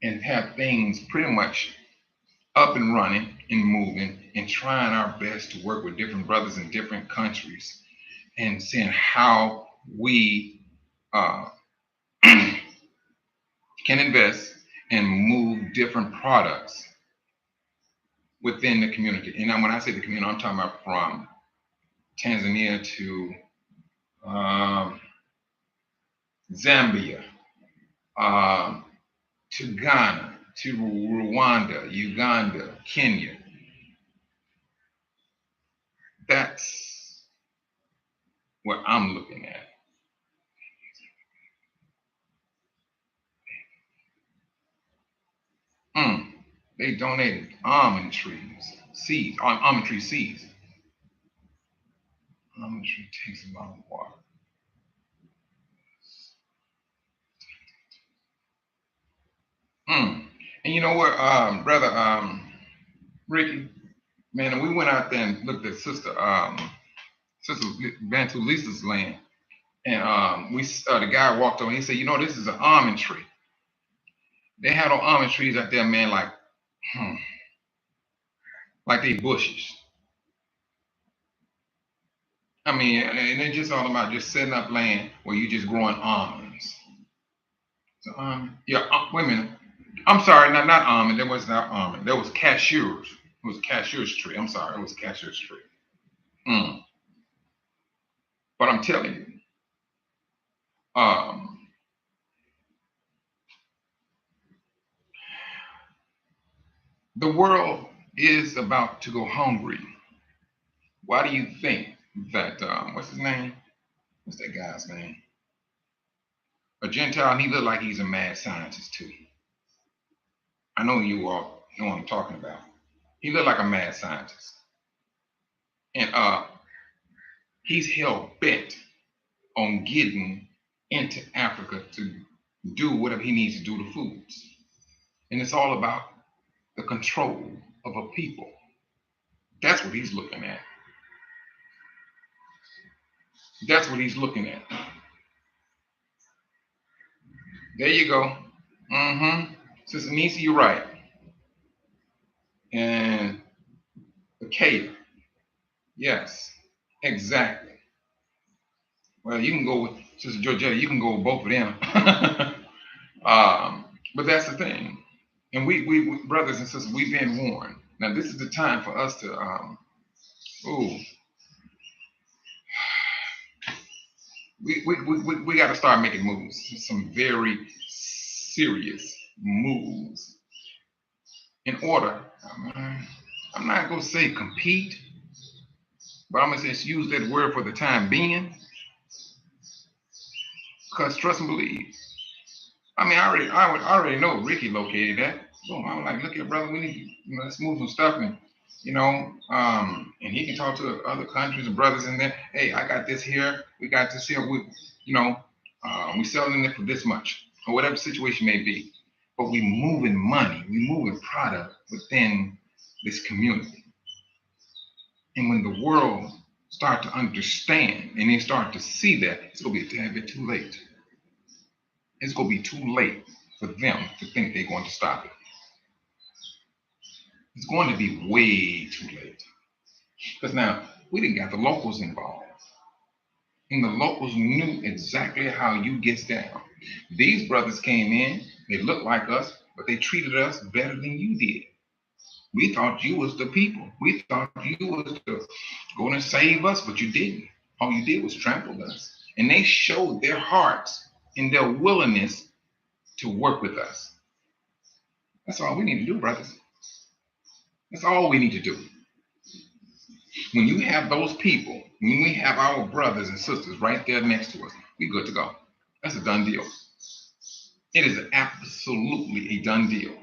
and have things pretty much up and running and moving and trying our best to work with different brothers in different countries and seeing how we can invest and move different products within the community. And when I say the community, I'm talking about from Tanzania to Zambia, to Ghana, to Rwanda, Uganda, Kenya. That's what I'm looking at. They donated almond trees, seeds, almond tree seeds. Almond tree takes a lot of water. And you know what, brother Ricky, man, we went out there and looked at Sister Bantu Lisa's land, and the guy walked over. He said, "You know, this is an almond tree." They had on almond trees out there, man, like they bushes. I mean, and they're just all about just setting up land where you just growing almonds. So, yeah, wait a minute. I'm sorry, not almond. There was not almond. There was cashews. It was a cashew's tree. I'm sorry, it was a cashew's tree. But I'm telling you, the world is about to go hungry. Why do you think that, what's his name? What's that guy's name? A Gentile, and he looked like he's a mad scientist too. I know you all know what I'm talking about. He looked like a mad scientist. And he's hell bent on getting into Africa to do whatever he needs to do to foods. And it's all about the control of a people. That's what he's looking at. That's what he's looking at. There you go. Sister Nisa, you're right. And Akeda. Yes, exactly. Well, you can go with Sister Georgetta, you can go with both of them. But that's the thing. And we brothers and sisters, we've been warned. Now this is the time for us to we got to start making moves, some very serious moves in order. I'm not going to say compete, but I'm going to just use that word for the time being. Because trust and believe. I mean, I already know Ricky located that. So I'm like, look here, brother, we need, let's move some stuff and and he can talk to other countries and brothers in there. Hey, I got this here. We got this here. We selling it for this much or whatever the situation may be. But we moving money, we moving product within this community. And when the world start to understand and they start to see that, it's gonna be a tad bit too late. It's gonna be too late for them to think they're going to stop it. It's going to be way too late. Because now we didn't got the locals involved. And the locals knew exactly how you get down. These brothers came in, they looked like us, but they treated us better than you did. We thought you was the people. We thought you was going to save us, but you didn't. All you did was trample us. And they showed their hearts and their willingness to work with us. That's all we need to do, brothers. That's all we need to do. When you have those people, when we have our brothers and sisters right there next to us, we good to go. That's a done deal. It is absolutely a done deal.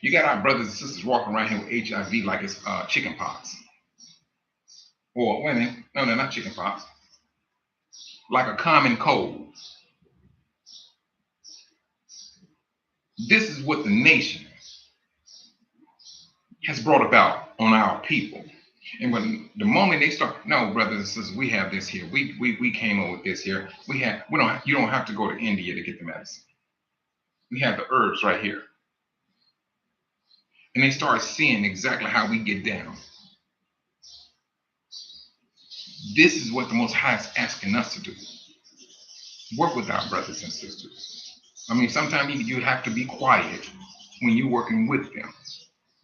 You got our brothers and sisters walking around here with HIV like it's chicken pox. Or, wait a minute, no, they're not chicken pox. Like a common cold. This is what the nation has brought about on our people. And when the moment they start, no, brothers and sisters, we have this here. We came up with this here. We don't you don't have to go to India to get the medicine. We have the herbs right here. And they start seeing exactly how we get down. This is what the Most High is asking us to do. Work with our brothers and sisters. I mean, sometimes you have to be quiet when you're working with them.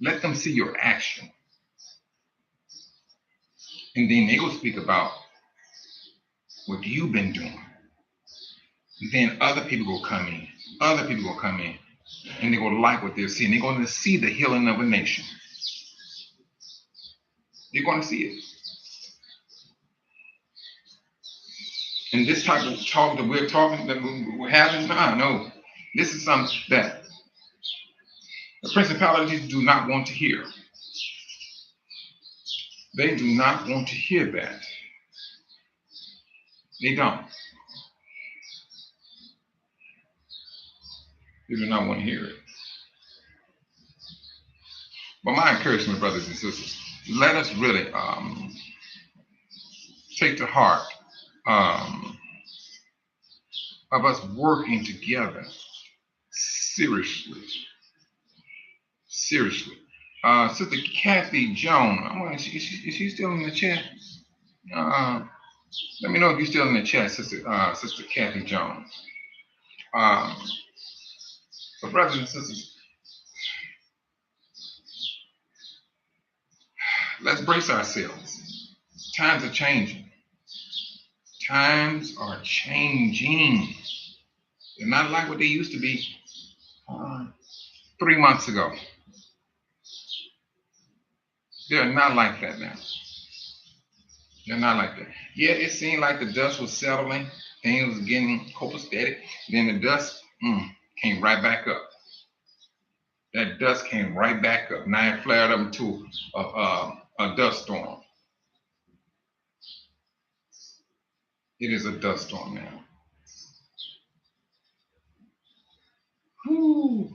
Let them see your action. And then they will speak about what you've been doing. And then other people will come in. Other people will come in. And they're going to like what they're seeing. They're going to see the healing of a nation. They're going to see it. And this type of talk that we're talking, that we're having, no. This is something that the principalities do not want to hear. They do not want to hear that. They don't. They do not want to hear it. But my encouragement, brothers and sisters, let us really take to heart of us working together seriously. Seriously. Sister Kathy Jones, is she still in the chat? Let me know if you're still in the chat, Sister Kathy Jones. But brothers and sisters, let's brace ourselves. Times are changing. Times are changing. They're not like what they used to be 3 months ago. They're not like that now. They're not like that. Yeah, it seemed like the dust was settling. Things was getting copacetic. Then the dust came right back up. That dust came right back up. Now it flared up into a dust storm. It is a dust storm now. Whew.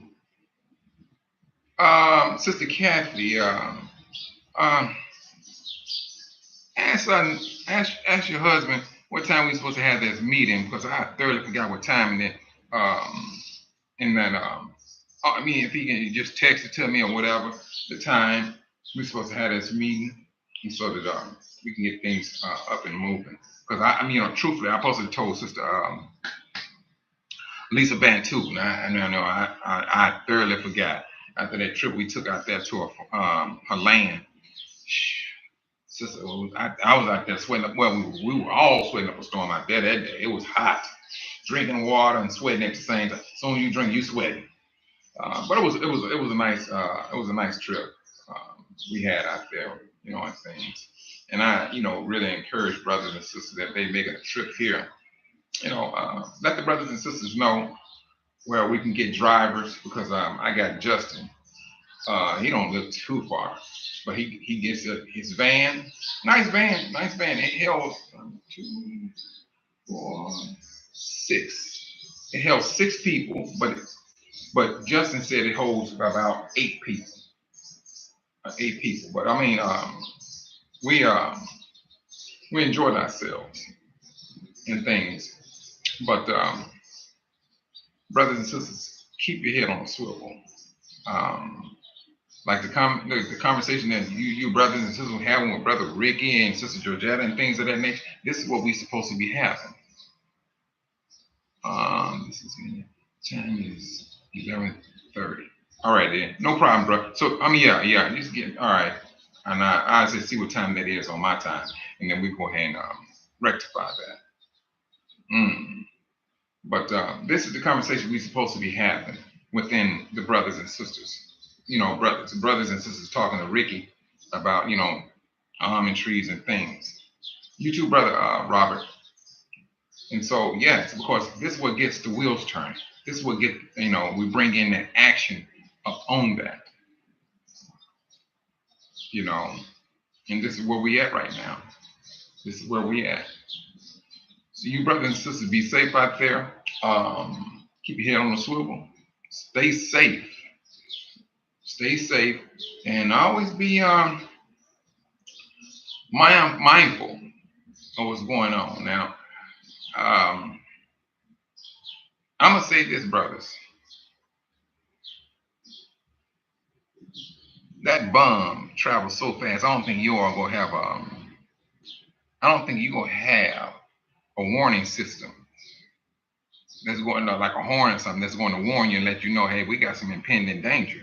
Sister Kathy, ask your husband what time we supposed to have this meeting, because I thoroughly forgot what time. And then I mean, if he can just text it to me or whatever, the time we're supposed to have this meeting, and so that we can get things up and moving. Because I mean, truthfully, I supposed to told Sister Lisa Bantu. I thoroughly forgot. After that trip we took out there to her land, sister, I was out there sweating up. Well, we were all sweating up a storm out there that day. It was hot, drinking water and sweating at the same time. As soon as you drink, you sweating. But it was a nice trip we had out there, and things. And I, really encourage brothers and sisters that they make a trip here. Let the brothers and sisters know where we can get drivers, because I got Justin. He don't live too far, but he gets his van, nice van. It held 2, 4, 6. It held 6 people, but Justin said it holds about 8 people. 8 people. But I mean, we enjoyed ourselves and things. But brothers and sisters, keep your head on a swivel. Like the conversation that you brothers and sisters were having with Brother Ricky and Sister Georgetta and things of that nature. This is what we're supposed to be having. This is time is 11:30. All right, then, no problem, bro. So I mean, yeah, just get all right, and I just see what time that is on my time, and then we go ahead and rectify that. But this is the conversation we're supposed to be having within the brothers and sisters. Brothers and sisters talking to Ricky about, almond trees and things. You too, brother Robert. And so, yes, because this is what gets the wheels turning. This is what get, we bring in that action up on that, you know, and this is where we at right now. This is where we at. So you brothers and sisters, be safe out there. Keep your head on the swivel. Stay safe. Stay safe, and always be mindful of what's going on. Now, I'm gonna say this, brothers. That bomb travels so fast. I don't think you are gonna have I don't think you're gonna have a warning system that's going to, like a horn or something, that's going to warn you and let you know, hey, we got some impending danger.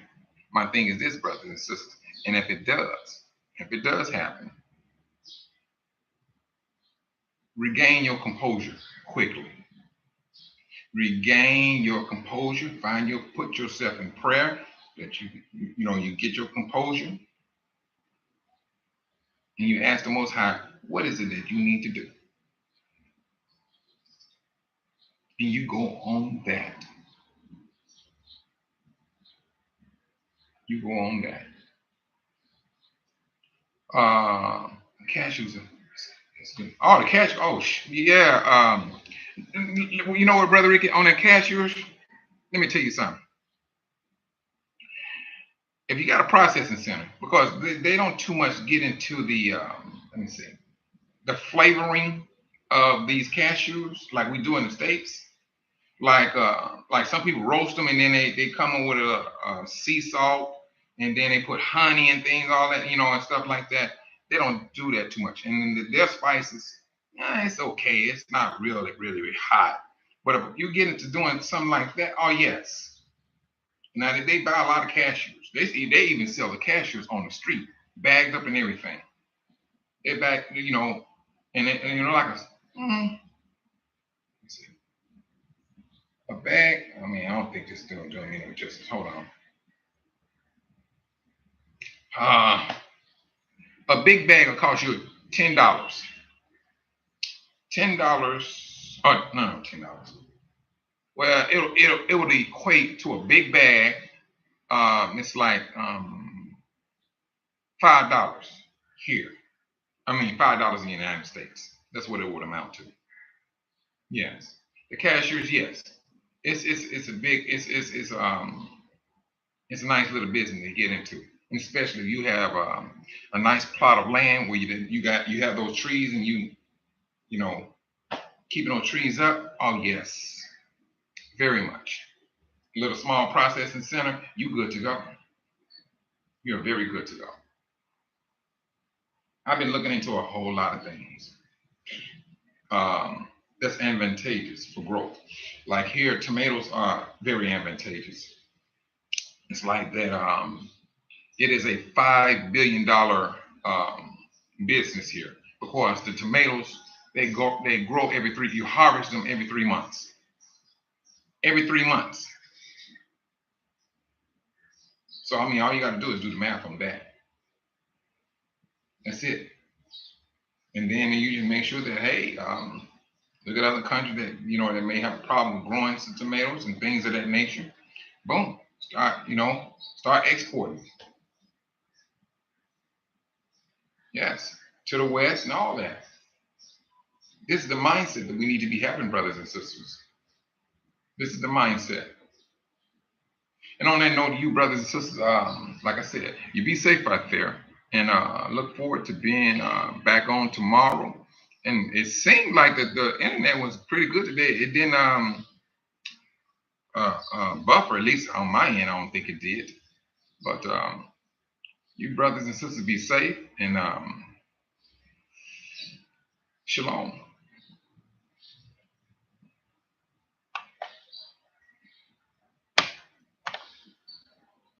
My thing is this, brothers and sisters, and if it does happen, regain your composure quickly. Regain your composure. Put yourself in prayer that you get your composure, and you ask the Most High, what is it that you need to do? And you go on that. You go on that. Cashews. Oh, the cash. Oh, yeah. You know what, Brother Ricky, on that cashews, let me tell you something. If you got a processing center, because they don't too much get into the, let me see, the flavoring of these cashews like we do in the States. Like some people roast them and then they come in with a sea salt and then they put honey and things, all that, and stuff like that. They don't do that too much. And their spices, it's okay. It's not really, really, really hot. But if you get into doing something like that, oh yes. Now they buy a lot of cashews. They even sell the cashews on the street, bagged up and everything. They bag, and like a bag. I mean, I don't think this still doing me no justice. Hold on. A big bag will cost you $10. $10. Oh no, $10. Well, it would equate to a big bag. It's like $5 here. I mean, $5 in the United States. That's what it would amount to. Yes, the cashiers. Yes, it's a big it's a nice little business to get into, and especially if you have a nice plot of land where you have those trees and you know keeping those trees up. Oh yes, very much. A little small processing center, you good to go. You're very good to go. I've been looking into a whole lot of things that's advantageous for growth. Like here, tomatoes are very advantageous. It's like that. It is a $5 billion business here because the tomatoes they grow every three. You harvest them every 3 months. Every 3 months. So I mean, all you got to do is do the math on that. That's it. And then you just make sure that hey, look at other countries that that may have a problem growing some tomatoes and things of that nature. Boom, start exporting. Yes, to the West and all that. This is the mindset that we need to be having, brothers and sisters. This is the mindset. And on that note, you brothers and sisters, like I said, you be safe out there, and look forward to being back on tomorrow. And it seemed like the internet was pretty good today. It didn't buffer, at least on my end. I don't think it did. But you brothers and sisters, be safe and shalom.